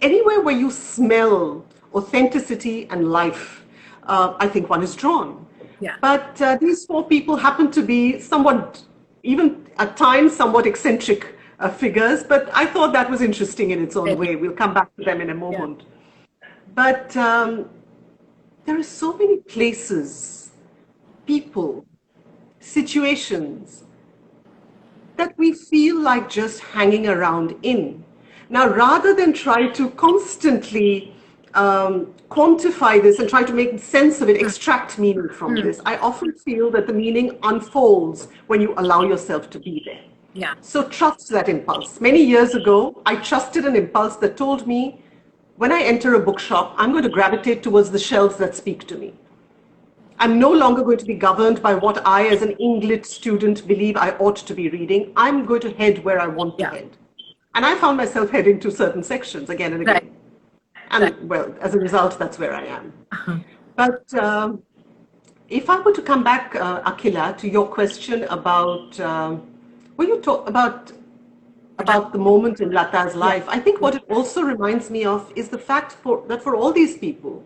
S2: anywhere where you smell authenticity and life, I think one is drawn.
S1: Yeah.
S2: But these four people happen to be somewhat, even at times, somewhat eccentric figures, but I thought that was interesting in its own way. We'll come back to them in a
S1: Yeah.
S2: moment. But there are so many places, people, situations that we feel like just hanging around in. Now, rather than try to constantly quantify this and try to make sense of it, extract meaning from this, I often feel that the meaning unfolds when you allow yourself to be there.
S1: Yeah.
S2: So trust that impulse. Many years ago, I trusted an impulse that told me when I enter a bookshop, I'm going to gravitate towards the shelves that speak to me. I'm no longer going to be governed by what I, as an English student, believe I ought to be reading. I'm going to head where I want to
S1: Yeah.
S2: head. And I found myself heading to certain sections again and
S1: Right.
S2: again. And well, as a result, that's where I am. But if I were to come back, Akhila, to your question about, when you talk about the moment in Lata's life, I think what it also reminds me of is the fact that for all these people,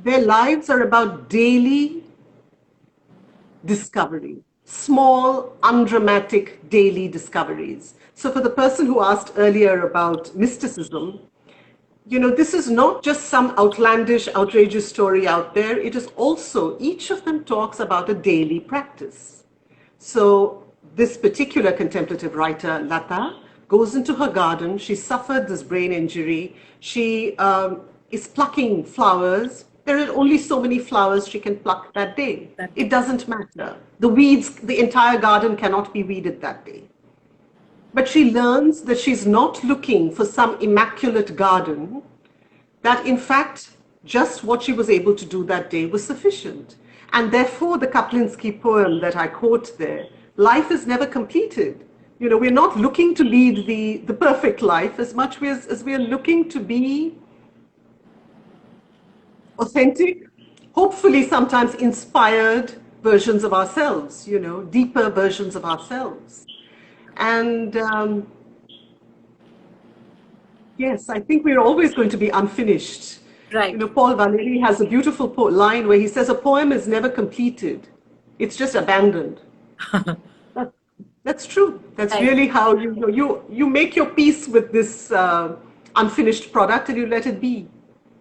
S2: their lives are about daily discovery, small, undramatic daily discoveries. So for the person who asked earlier about mysticism, you know, this is not just some outlandish, outrageous story out there. It is also, each of them talks about a daily practice. So this particular contemplative writer, Lata, goes into her garden. She suffered this brain injury. She is plucking flowers. There are only so many flowers she can pluck that day. It doesn't matter. The weeds, the entire garden cannot be weeded that day. But she learns that she's not looking for some immaculate garden, that in fact, just what she was able to do that day was sufficient. And therefore, the Kaplinsky poem that I quote there, life is never completed. You know, we're not looking to lead the perfect life as much as we are looking to be authentic, hopefully sometimes inspired versions of ourselves, you know, deeper versions of ourselves. And yes, I think we're always going to be unfinished.
S1: Right.
S2: You know, Paul Valéry has a beautiful line where he says, a poem is never completed. It's just abandoned. That's true. That's really how you make your peace with this unfinished product and you let it be.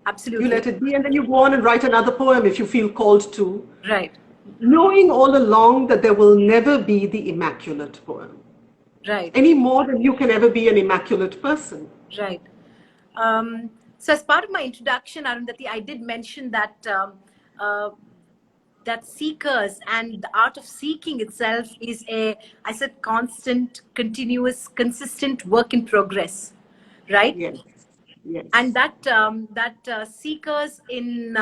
S1: Absolutely.
S2: You let it be, and then you go on and write another poem if you feel called to.
S1: Right.
S2: Knowing all along that there will never be the immaculate poem.
S1: Right.
S2: Any more than you can ever be an immaculate person.
S1: Right. So as part of my introduction, Arundhati, I did mention that that seekers and the art of seeking itself is I said, constant, continuous, consistent work in progress, right?
S2: Yes. Yes.
S1: And that seekers in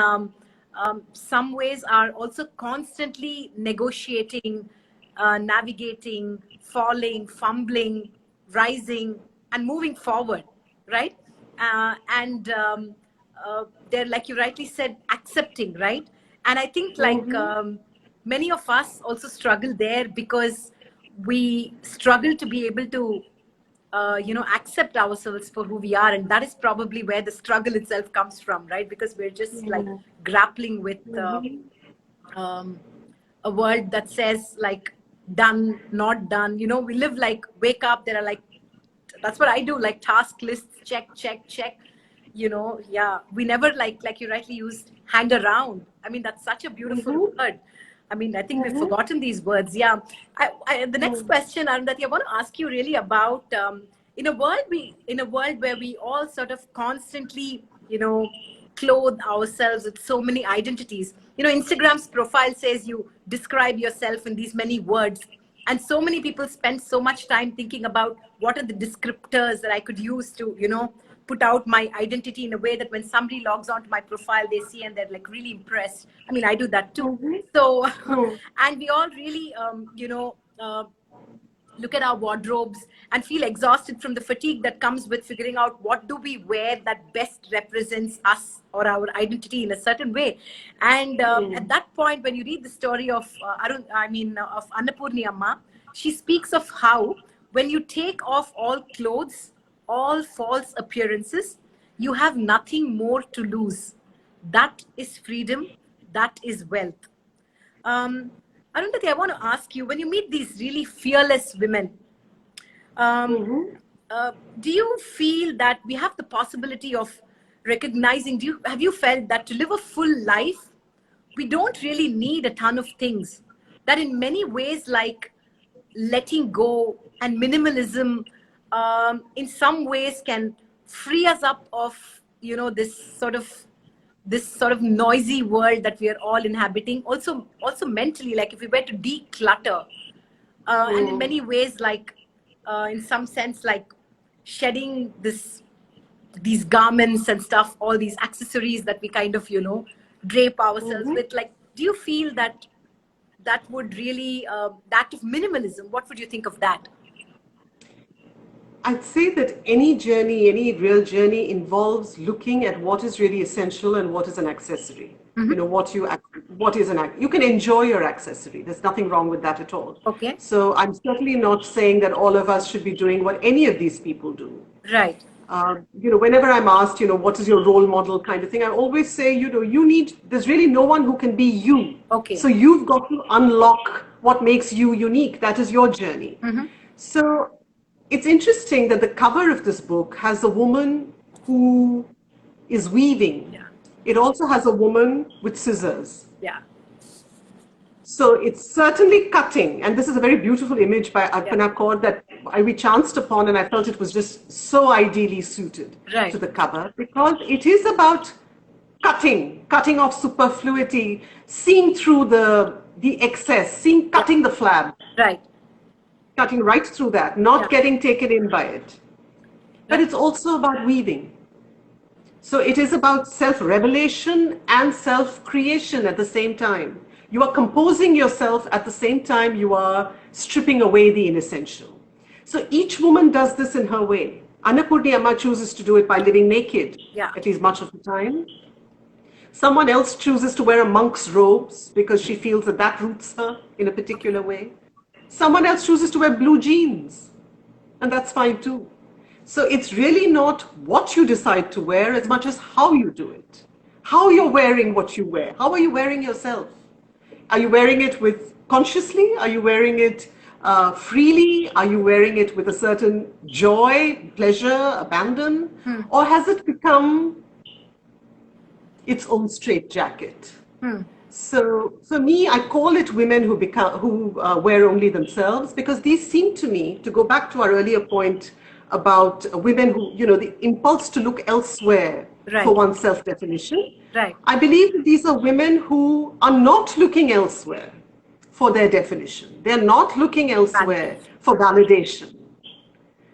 S1: some ways are also constantly negotiating, navigating, falling, fumbling, rising, and moving forward, right? And they're, like you rightly said, accepting, right? And I think many of us also struggle there because we struggle to be able to accept ourselves for who we are, and that is probably where the struggle itself comes from, right? Because we're just like grappling with a world that says like done, not done. You know, we live like wake up. There are like, that's what I do, like task lists, check, check, check. You know, yeah, we never like you rightly used, hang around. I mean, that's such a beautiful word. I mean, I think we've forgotten these words. Yeah. The next question, Arundhati, I want to ask you really about in a world where we all sort of constantly, clothe ourselves with so many identities. Instagram's profile says you describe yourself in these many words. And so many people spend so much time thinking about what are the descriptors that I could use to, put out my identity in a way that when somebody logs onto my profile, they see and they're like really impressed. I mean, I do that too. So, and we all really, look at our wardrobes and feel exhausted from the fatigue that comes with figuring out what do we wear that best represents us or our identity in a certain way. And at that point, when you read the story of of Annapurni Amma, she speaks of how when you take off all clothes, all false appearances, you have nothing more to lose. That is freedom. That is wealth. Arundhati, I want to ask you, when you meet these really fearless women, um,
S2: Mm-hmm.
S1: do you feel that we have the possibility of recognizing, have you felt that to live a full life, we don't really need a ton of things? That in many ways, like letting go and minimalism, in some ways can free us up of, this sort of noisy world that we are all inhabiting. Also mentally, like if we were to declutter, and in
S2: Mm-hmm.
S1: many ways, like in some sense, like shedding these garments and stuff, all these accessories that we kind of drape ourselves with. Like, do you feel that that would really the act of minimalism, what would you think of that?
S2: I'd say that any journey, any real journey involves looking at what is really essential and what is an accessory. You know, what is you can enjoy your accessory. There's nothing wrong with that at all.
S1: Okay.
S2: So I'm certainly not saying that all of us should be doing what any of these people do.
S1: Right.
S2: Whenever I'm asked, what is your role model kind of thing, I always say, there's really no one who can be you.
S1: Okay.
S2: So you've got to unlock what makes you unique. That is your journey. So it's interesting that the cover of this book has a woman who is weaving.
S1: Yeah.
S2: It also has a woman with scissors.
S1: Yeah.
S2: So it's certainly cutting, and this is a very beautiful image by Arpana Kaur that we chanced upon, and I felt it was just so ideally suited
S1: Right.
S2: to the cover because it is about cutting off superfluity, seeing through the excess, cutting the flab,
S1: Right.
S2: cutting right through that, not
S1: Yeah.
S2: getting taken in by it. But it's also about weaving. So it is about self-revelation and self-creation at the same time. You are composing yourself at the same time you are stripping away the inessential. So each woman does this in her way. Annapurni Amma chooses to do it by living naked,
S1: Yeah.
S2: at least much of the time. Someone else chooses to wear a monk's robes because she feels that that roots her in a particular way. Someone else chooses to wear blue jeans, and that's fine too. So it's really not what you decide to wear as much as how you do it. How you're wearing what you wear. How are you wearing yourself? Are you wearing it with consciously? Are you wearing it freely? Are you wearing it with a certain joy, pleasure, abandon? Or has it become its own straitjacket? So for me, I call it women who wear only themselves because these seem to me to go back to our earlier point about women who the impulse to look elsewhere
S1: Right.
S2: for one's self-definition.
S1: Right.
S2: I believe that these are women who are not looking elsewhere for their definition. They're not looking elsewhere for validation.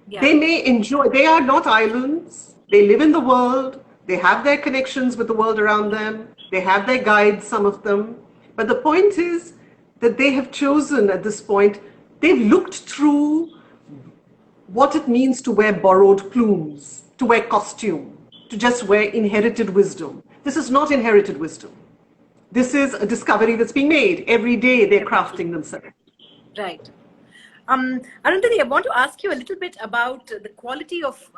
S1: Yeah.
S2: They may enjoy, they are not islands. They live in the world. They have their connections with the world around them. They have their guides, some of them. But the point is that they have chosen at this point, they've looked through what it means to wear borrowed plumes, to wear costume, to just wear inherited wisdom. This is not inherited wisdom. This is a discovery that's being made. Every day they're crafting themselves.
S1: Right. Arundhati, I want to ask you a little bit about the quality of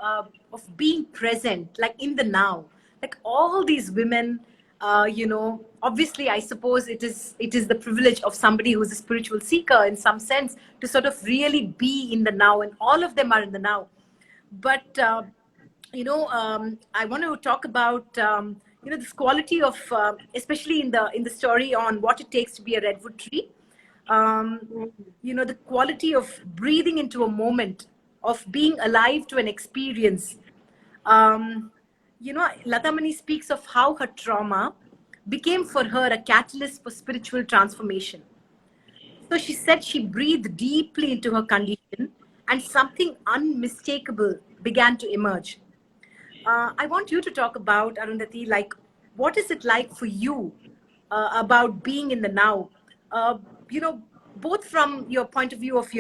S1: being present, like in the now. Like all these women, obviously, I suppose it is the privilege of somebody who's a spiritual seeker in some sense to sort of really be in the now, and all of them are in the now. But I want to talk about this quality of, especially in the story on what it takes to be a redwood tree. The quality of breathing into a moment, of being alive to an experience. Lata Mani speaks of how her trauma became for her a catalyst for spiritual transformation. So she said she breathed deeply into her condition and something unmistakable began to emerge. I want you to talk about, Arundhati, like, what is it like for you about being in the now? Both from your point of view of,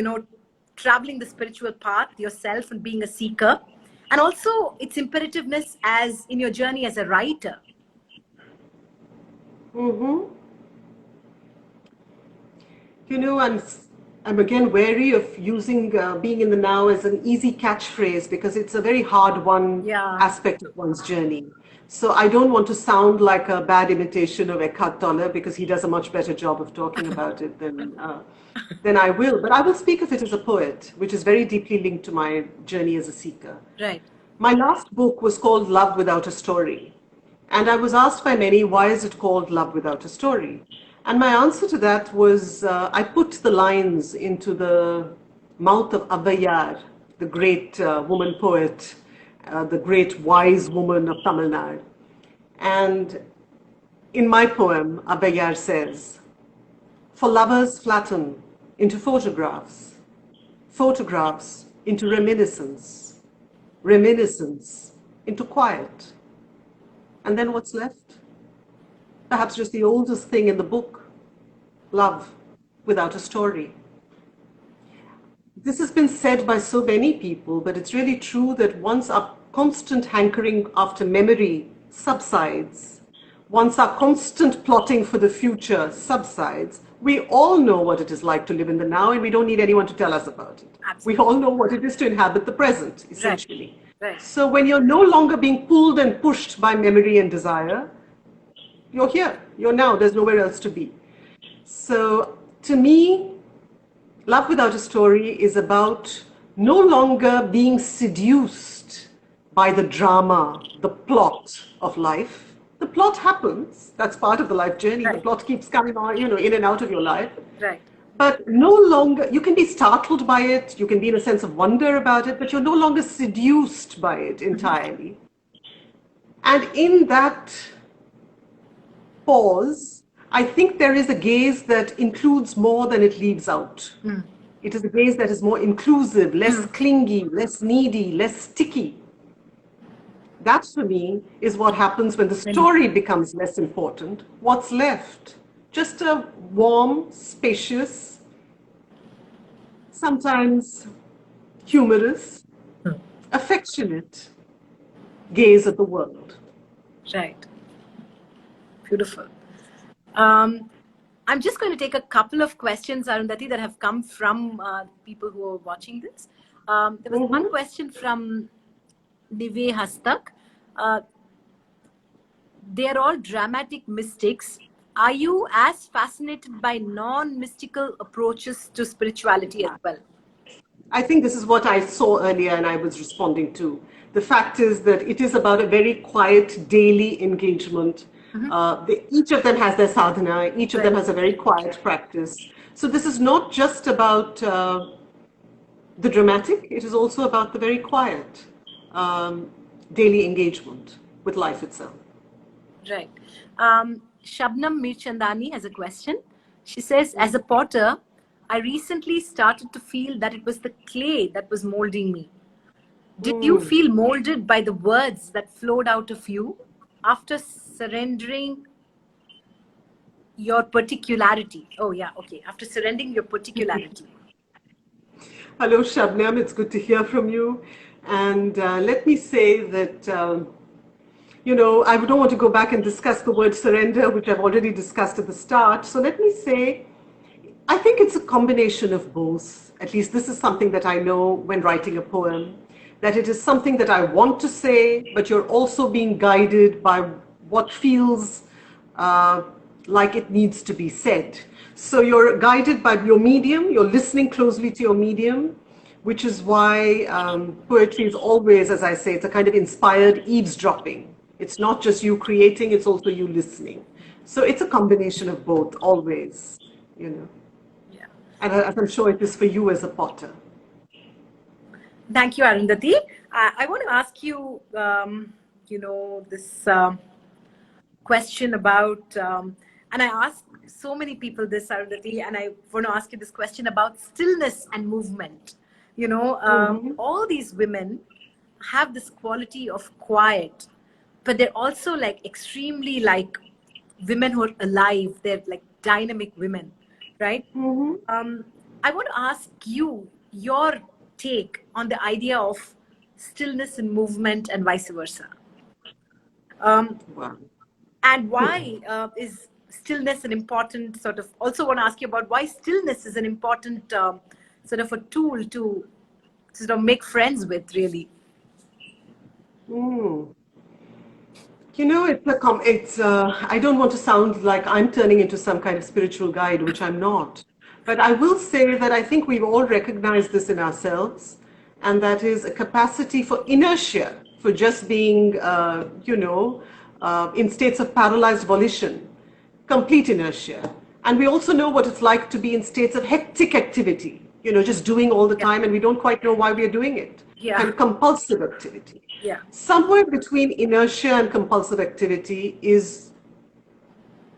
S1: traveling the spiritual path yourself and being a seeker, and also its imperativeness as in your journey as a writer.
S2: Mm-hmm. I'm again wary of using being in the now as an easy catchphrase because it's a very hard one
S1: Yeah.
S2: aspect of one's journey. So I don't want to sound like a bad imitation of Eckhart Tolle because he does a much better job of talking about it than I will. But I will speak of it as a poet, which is very deeply linked to my journey as a seeker.
S1: Right.
S2: My last book was called Love Without a Story. And I was asked by many, why is it called Love Without a Story? And my answer to that was I put the lines into the mouth of Avvaiyar, the great woman poet, the great wise woman of Tamil Nadu. And in my poem, Avvaiyar says, for lovers flatten into photographs, photographs into reminiscence, reminiscence into quiet. And then what's left? Perhaps just the oldest thing in the book, love without a story. This has been said by so many people, but it's really true that once our constant hankering after memory subsides, once our constant plotting for the future subsides, we all know what it is like to live in the now, and we don't need anyone to tell us about it.
S1: Absolutely.
S2: We all know what it is to inhabit the present, essentially.
S1: Right.
S2: So when you're no longer being pulled and pushed by memory and desire, you're here, you're now, there's nowhere else to be. So to me, Love Without a Story is about no longer being seduced by the drama, the plot of life. The plot happens, that's part of the life journey.
S1: Right.
S2: The plot keeps coming on, in and out of your life.
S1: Right.
S2: But no longer, you can be startled by it, you can be in a sense of wonder about it, but you're no longer seduced by it entirely. And in that pause, I think there is a gaze that includes more than it leaves out. It is a gaze that is more inclusive, less clingy, less needy, less sticky. That, for me, is what happens when the story becomes less important. What's left? Just a warm, spacious, sometimes humorous, affectionate gaze at the world.
S1: Right. Beautiful. I'm just going to take a couple of questions, Arundhati, that have come from people who are watching this. There was one question from Nive Hastak. They are all dramatic mystics. Are you as fascinated by non-mystical approaches to spirituality as well?
S2: I think this is what I saw earlier and I was responding to. The fact is that it is about a very quiet daily engagement. Each of them has their sadhana, each of them has a very quiet practice. So this is not just about the dramatic, it is also about the very quiet daily engagement with life itself.
S1: Right. Shabnam Mirchandani has a question. She says, as a potter, I recently started to feel that it was the clay that was molding me. Did you feel molded by the words that flowed out of you after surrendering your particularity? Oh, yeah, okay. After surrendering your particularity.
S2: Hello, Shabnam. It's good to hear from you. And let me say that, I don't want to go back and discuss the word surrender, which I've already discussed at the start. So let me say, I think it's a combination of both. At least this is something that I know when writing a poem, that it is something that I want to say, but you're also being guided by what feels like it needs to be said. So you're guided by your medium, you're listening closely to your medium, which is why poetry is always, as I say, it's a kind of inspired eavesdropping. It's not just you creating, it's also you listening. So it's a combination of both, always, Yeah. And as I'm sure it is for you as a potter.
S1: Thank you, Arundhati. I want to ask you, this question about, and I ask so many people this, Arundhati, and I want to ask you this question about stillness and movement. All these women have this quality of quiet, but they're also like extremely like women who are alive. They're like dynamic women, right? I want to ask you your take on the idea of stillness and movement and vice versa.
S2: Wow.
S1: And why is stillness an important sort of, also want to ask you about why stillness is an important sort of a tool to sort of make friends with, really.
S2: You know, I don't want to sound like I'm turning into some kind of spiritual guide, which I'm not. But I will say that I think we've all recognized this in ourselves, and that is a capacity for inertia, for just being, in states of paralyzed volition, complete inertia. And we also know what it's like to be in states of hectic activity, just doing all the
S1: Yeah.
S2: time, and we don't quite know why we are doing it.
S1: Yeah.
S2: And compulsive activity.
S1: Yeah.
S2: Somewhere between inertia and compulsive activity is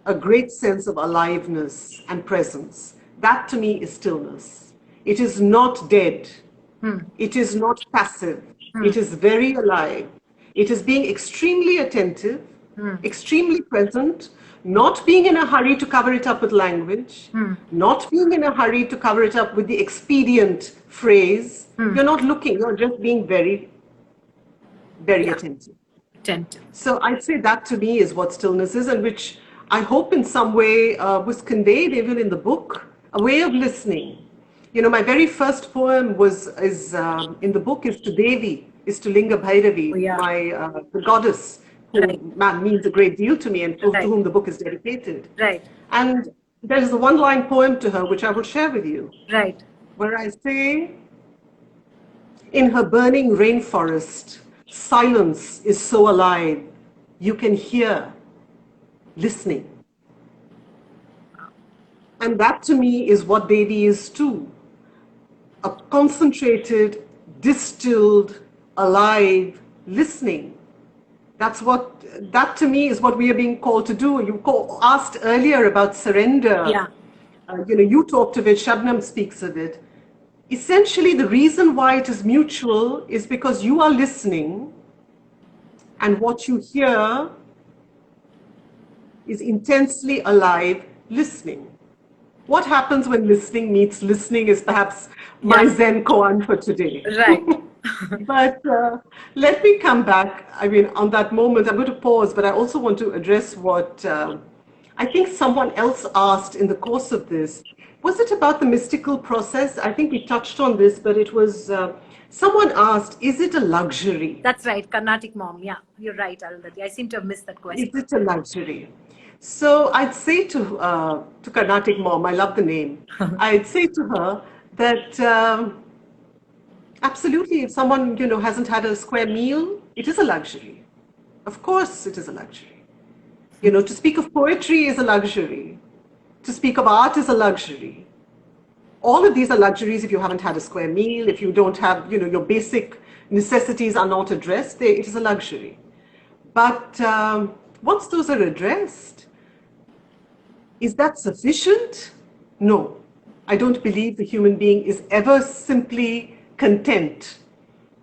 S2: a great sense of aliveness and presence. That to me is stillness. It is not dead. It is not passive. It is very alive. It is being extremely attentive, extremely present, not being in a hurry to cover it up with language, not being in a hurry to cover it up with the expedient phrase. You're not looking, you're just being very, very
S1: Yeah.
S2: attentive.
S1: Attentive.
S2: So I'd say that to me is what stillness is, and which I hope in some way was conveyed even in the book, a way of listening. My very first poem is in the book is to Devi, is to Linga Bhairavi,
S1: Oh, yeah.
S2: the goddess who
S1: Right.
S2: means a great deal to me and to
S1: Right.
S2: whom the book is dedicated.
S1: Right.
S2: And there's a one-line poem to her which I will share with you,
S1: Right.
S2: where I say, in her burning rainforest, silence is so alive, you can hear, listening. And that to me is what Devi is too. A concentrated, distilled, alive listening. That to me is what we are being called to do. Asked earlier about surrender.
S1: Yeah.
S2: You talked of it, Shabnam speaks of it. Essentially, the reason why it is mutual is because you are listening, and what you hear is intensely alive listening. What happens when listening meets listening is perhaps my
S1: Yeah.
S2: Zen koan for today.
S1: Right.
S2: But let me come back. I mean, on that moment, I'm going to pause, but I also want to address what I think someone else asked in the course of this. Was it about the mystical process? I think we touched on this, but it was someone asked, is it a luxury?
S1: That's right. Carnatic mom. Yeah. You're right, Arundhati. I seem to have missed that question.
S2: Is it a luxury? So I'd say to Carnatic mom, I love the name. I'd say to her that absolutely, if someone hasn't had a square meal, it is a luxury. Of course, it is a luxury. To speak of poetry is a luxury. To speak of art is a luxury. All of these are luxuries if you haven't had a square meal, if you don't have, your basic necessities are not addressed, it is a luxury. But once those are addressed, is that sufficient? No. I don't believe the human being is ever simply content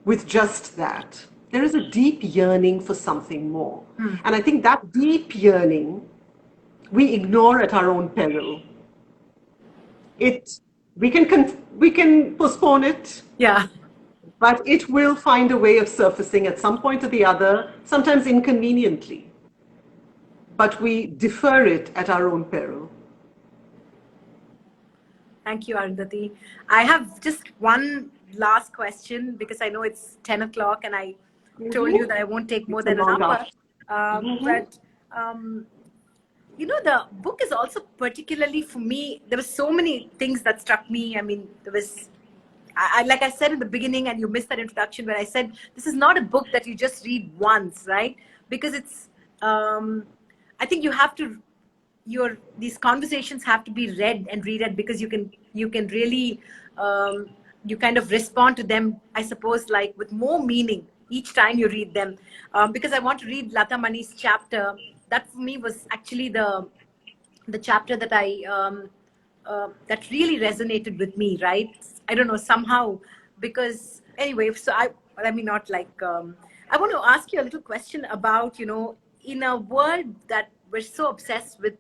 S2: with just that. There is a deep yearning for something more. And I think that deep yearning we ignore at our own peril. We can postpone it,
S1: Yeah.
S2: but it will find a way of surfacing at some point or the other, sometimes inconveniently. But we defer it at our own peril.
S1: Thank you, Arundhati. I have just one last question because I know it's 10 o'clock and I told you that I won't take more
S2: It's a
S1: than an
S2: long
S1: hour.
S2: ask.
S1: But the book is also particularly for me, there were so many things that struck me. I mean, there was, like I said in the beginning, and you missed that introduction where I said, this is not a book that you just read once, right? Because it's, I think you have to, these conversations have to be read and reread because you can really, you kind of respond to them, I suppose, like with more meaning each time you read them. Because I want to read Lata Mani's chapter. That for me was actually the chapter that that really resonated with me, right? I don't know, somehow, because anyway, so I mean, not like, I want to ask you a little question about, in a world that we're so obsessed with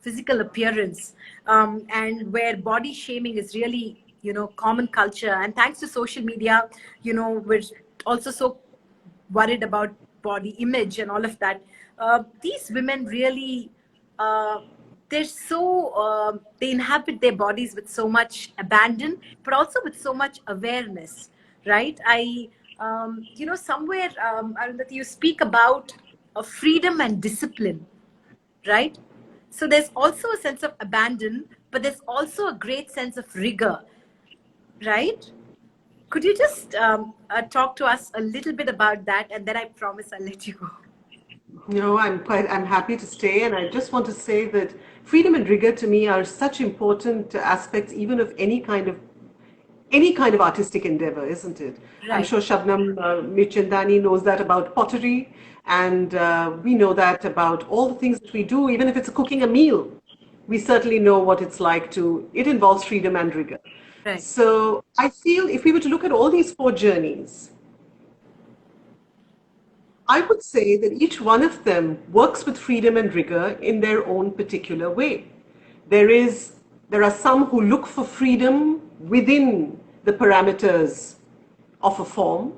S1: physical appearance, and where body shaming is really, common culture. And thanks to social media, we're also so worried about body image and all of that. These women really, they inhabit their bodies with so much abandon, but also with so much awareness, right? Somewhere, Arundhati, you speak about of freedom and discipline, right? So there's also a sense of abandon, but there's also a great sense of rigor, right? Could you just talk to us a little bit about that, and then I promise I'll let you go.
S2: No, I'm happy to stay, and I just want to say that freedom and rigor to me are such important aspects, even of any kind of artistic endeavor, isn't it? I'm
S1: Right.
S2: sure Shabnam Mirchandani knows that about pottery, and we know that about all the things that we do, even if it's cooking a meal. We certainly know what it's like to, it involves freedom and rigor.
S1: Right.
S2: So I feel if we were to look at all these four journeys, I would say that each one of them works with freedom and rigor in their own particular way. There is, there are some who look for freedom within the parameters of a form.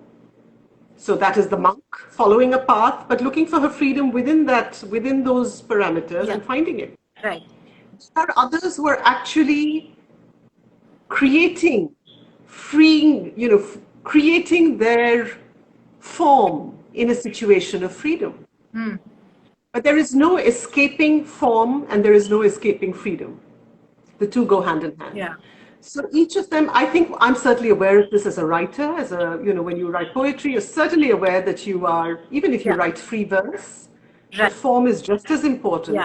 S2: So that is the monk following a path, but looking for her freedom within that, within those parameters
S1: Yeah.
S2: and finding it.
S1: Right.
S2: There are others who are actually creating, freeing, creating their form in a situation of freedom. But there is no escaping form and there is no escaping freedom. The two go hand in hand.
S1: Yeah.
S2: So each of them, I think I'm certainly aware of this as a writer, as a, when you write poetry, you're certainly aware that you are, even if you
S1: Yeah.
S2: write free verse, the
S1: Right.
S2: form is just as
S1: Yeah.
S2: important.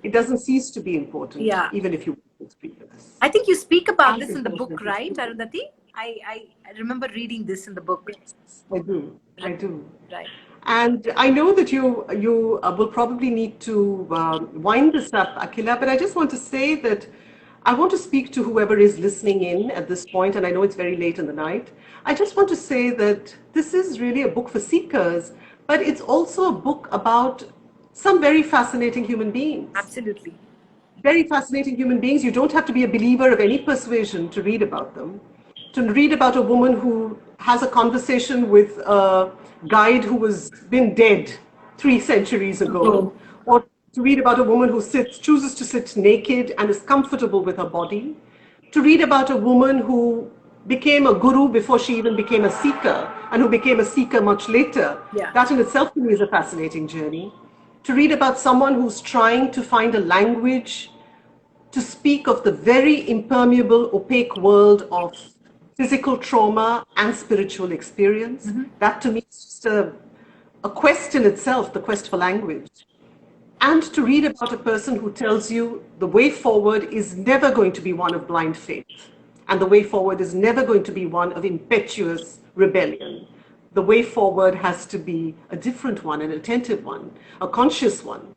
S2: It doesn't cease to be important,
S1: Yeah.
S2: even if you write free verse.
S1: I think you speak about
S2: As
S1: this in the book,
S2: important as
S1: right,
S2: freedom.
S1: Arundhati? I remember reading this in the book.
S2: Yes, I do. I
S1: Right.
S2: do.
S1: Right.
S2: And I know that you will probably need to wind this up, Akila, but I just want to say that I want to speak to whoever is listening in at this point, and I know it's very late in the night. I just want to say that this is really a book for seekers, but it's also a book about some very fascinating human beings.
S1: Absolutely.
S2: Very fascinating human beings. You don't have to be a believer of any persuasion to read about them. To read about a woman who has a conversation with a guide who was been dead 3 centuries ago,
S1: Oh.
S2: or to read about a woman who chooses to sit naked and is comfortable with her body, to read about a woman who became a guru before she even became a seeker, and who became a seeker much later.
S1: Yeah.
S2: That in itself to me is a fascinating journey. To read about someone who's trying to find a language to speak of the very impermeable, opaque world of physical trauma and spiritual experience. That to me is just a quest in itself, the quest for language. And to read about a person who tells you the way forward is never going to be one of blind faith, and the way forward is never going to be one of impetuous rebellion. The way forward has to be a different one, an attentive one, a conscious one.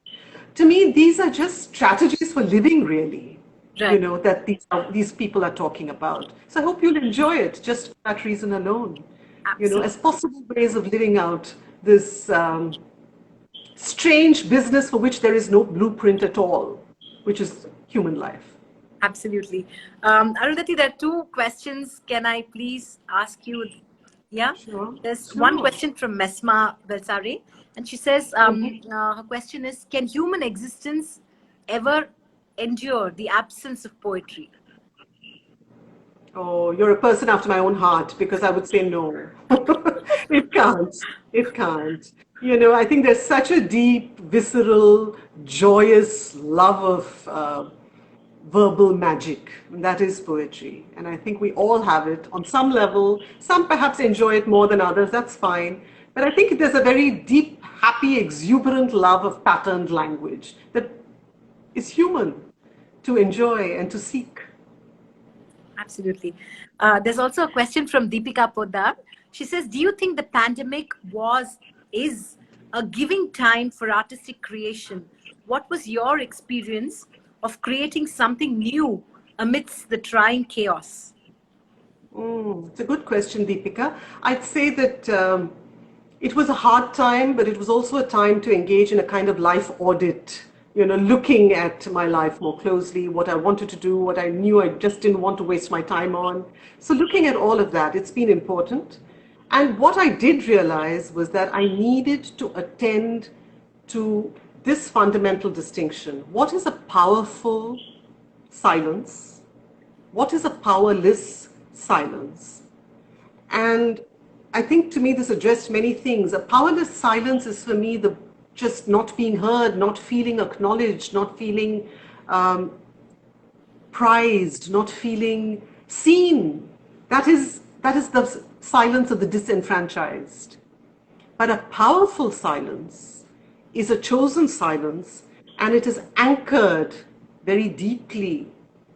S2: To me, these are just strategies for living, really,
S1: Right.
S2: that these people are talking about. So I hope you'll enjoy it just for that reason alone,
S1: Absolutely.
S2: as possible ways of living out this strange business for which there is no blueprint at all, which is human life.
S1: Absolutely. Arundhati, there are two questions. Can I please ask you? Yeah.
S2: Sure,
S1: There's one
S2: sure.
S1: question from Mesma Belsare, and she says,
S2: Mhm.
S1: her question is, can human existence ever endure the absence of poetry?
S2: Oh, you're a person after my own heart because I would say no. It can't. It can't. I think there's such a deep, visceral, joyous love of verbal magic. And that is poetry. And I think we all have it on some level. Some perhaps enjoy it more than others. That's fine. But I think there's a very deep, happy, exuberant love of patterned language that is human to enjoy and to seek.
S1: Absolutely. There's also a question from Deepika Poddar. She says, do you think the pandemic is a giving time for artistic creation? What was your experience of creating something new amidst the trying chaos?
S2: It's a good question, Deepika. I'd say that it was a hard time, but it was also a time to engage in a kind of life audit, looking at my life more closely, what I wanted to do, what I knew I just didn't want to waste my time on. So looking at all of that, it's been important. And what I did realize was that I needed to attend to this fundamental distinction. What is a powerful silence? What is a powerless silence? And I think to me this addressed many things. A powerless silence is for me the just not being heard, not feeling acknowledged, not feeling prized, not feeling seen. That is the silence of the disenfranchised. But a powerful silence is a chosen silence, and it is anchored very deeply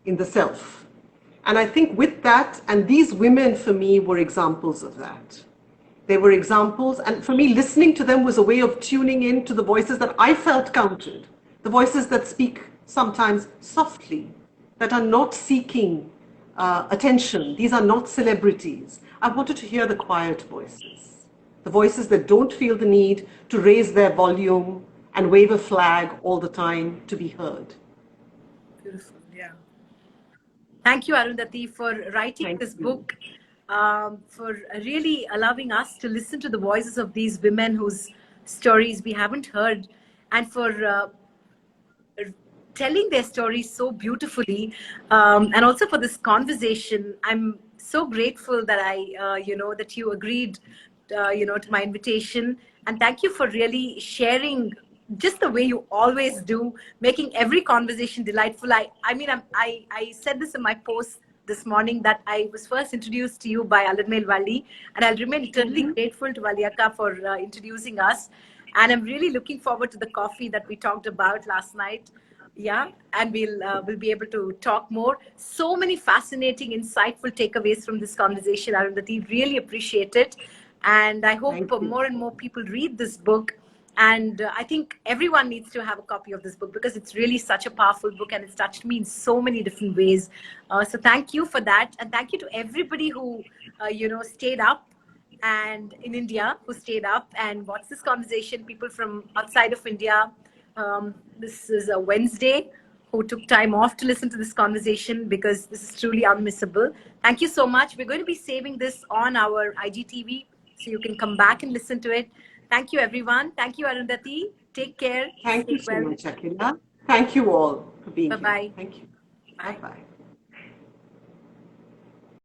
S2: in the self. And I think with that, and these women for me were examples of that. They were examples, and for me, listening to them was a way of tuning in to the voices that I felt counted, the voices that speak sometimes softly, that are not seeking attention. These are not celebrities. I wanted to hear the quiet voices, the voices that don't feel the need to raise their volume and wave a flag all the time to be heard.
S1: Beautiful, yeah. Thank you, Arundhati, for writing
S2: Thank
S1: this
S2: you.
S1: book, for really allowing us to listen to the voices of these women whose stories we haven't heard, and for telling their stories so beautifully, and also for this conversation. I'm so grateful that that you agreed, to my invitation, and thank you for really sharing just the way you always do, making every conversation delightful. I said this in my post this morning that I was first introduced to you by Alanmel Valli, and I'll remain eternally grateful to Valiaka for introducing us. And I'm really looking forward to the coffee that we talked about last night. Yeah, and we'll be able to talk more. So many fascinating, insightful takeaways from this conversation, Arundhati. Really appreciate it, and I hope
S2: Thank you.
S1: more and more people read this book. And I think everyone needs to have a copy of this book because it's really such a powerful book and it's touched me in so many different ways. So thank you for that, and thank you to everybody who stayed up, and in India who stayed up and watched this conversation. People from outside of India. This is a Wednesday, who took time off to listen to this conversation because this is truly unmissable. Thank you so much. We're going to be saving this on our IGTV, so you can come back and listen to it. Thank you, everyone. Thank you, Arundhati. Take care.
S2: Thank
S1: Stay
S2: you so
S1: well.
S2: much, Akila. Thank you all for being here.
S1: Bye-bye.
S2: Thank you.
S1: Bye.
S2: Bye-bye.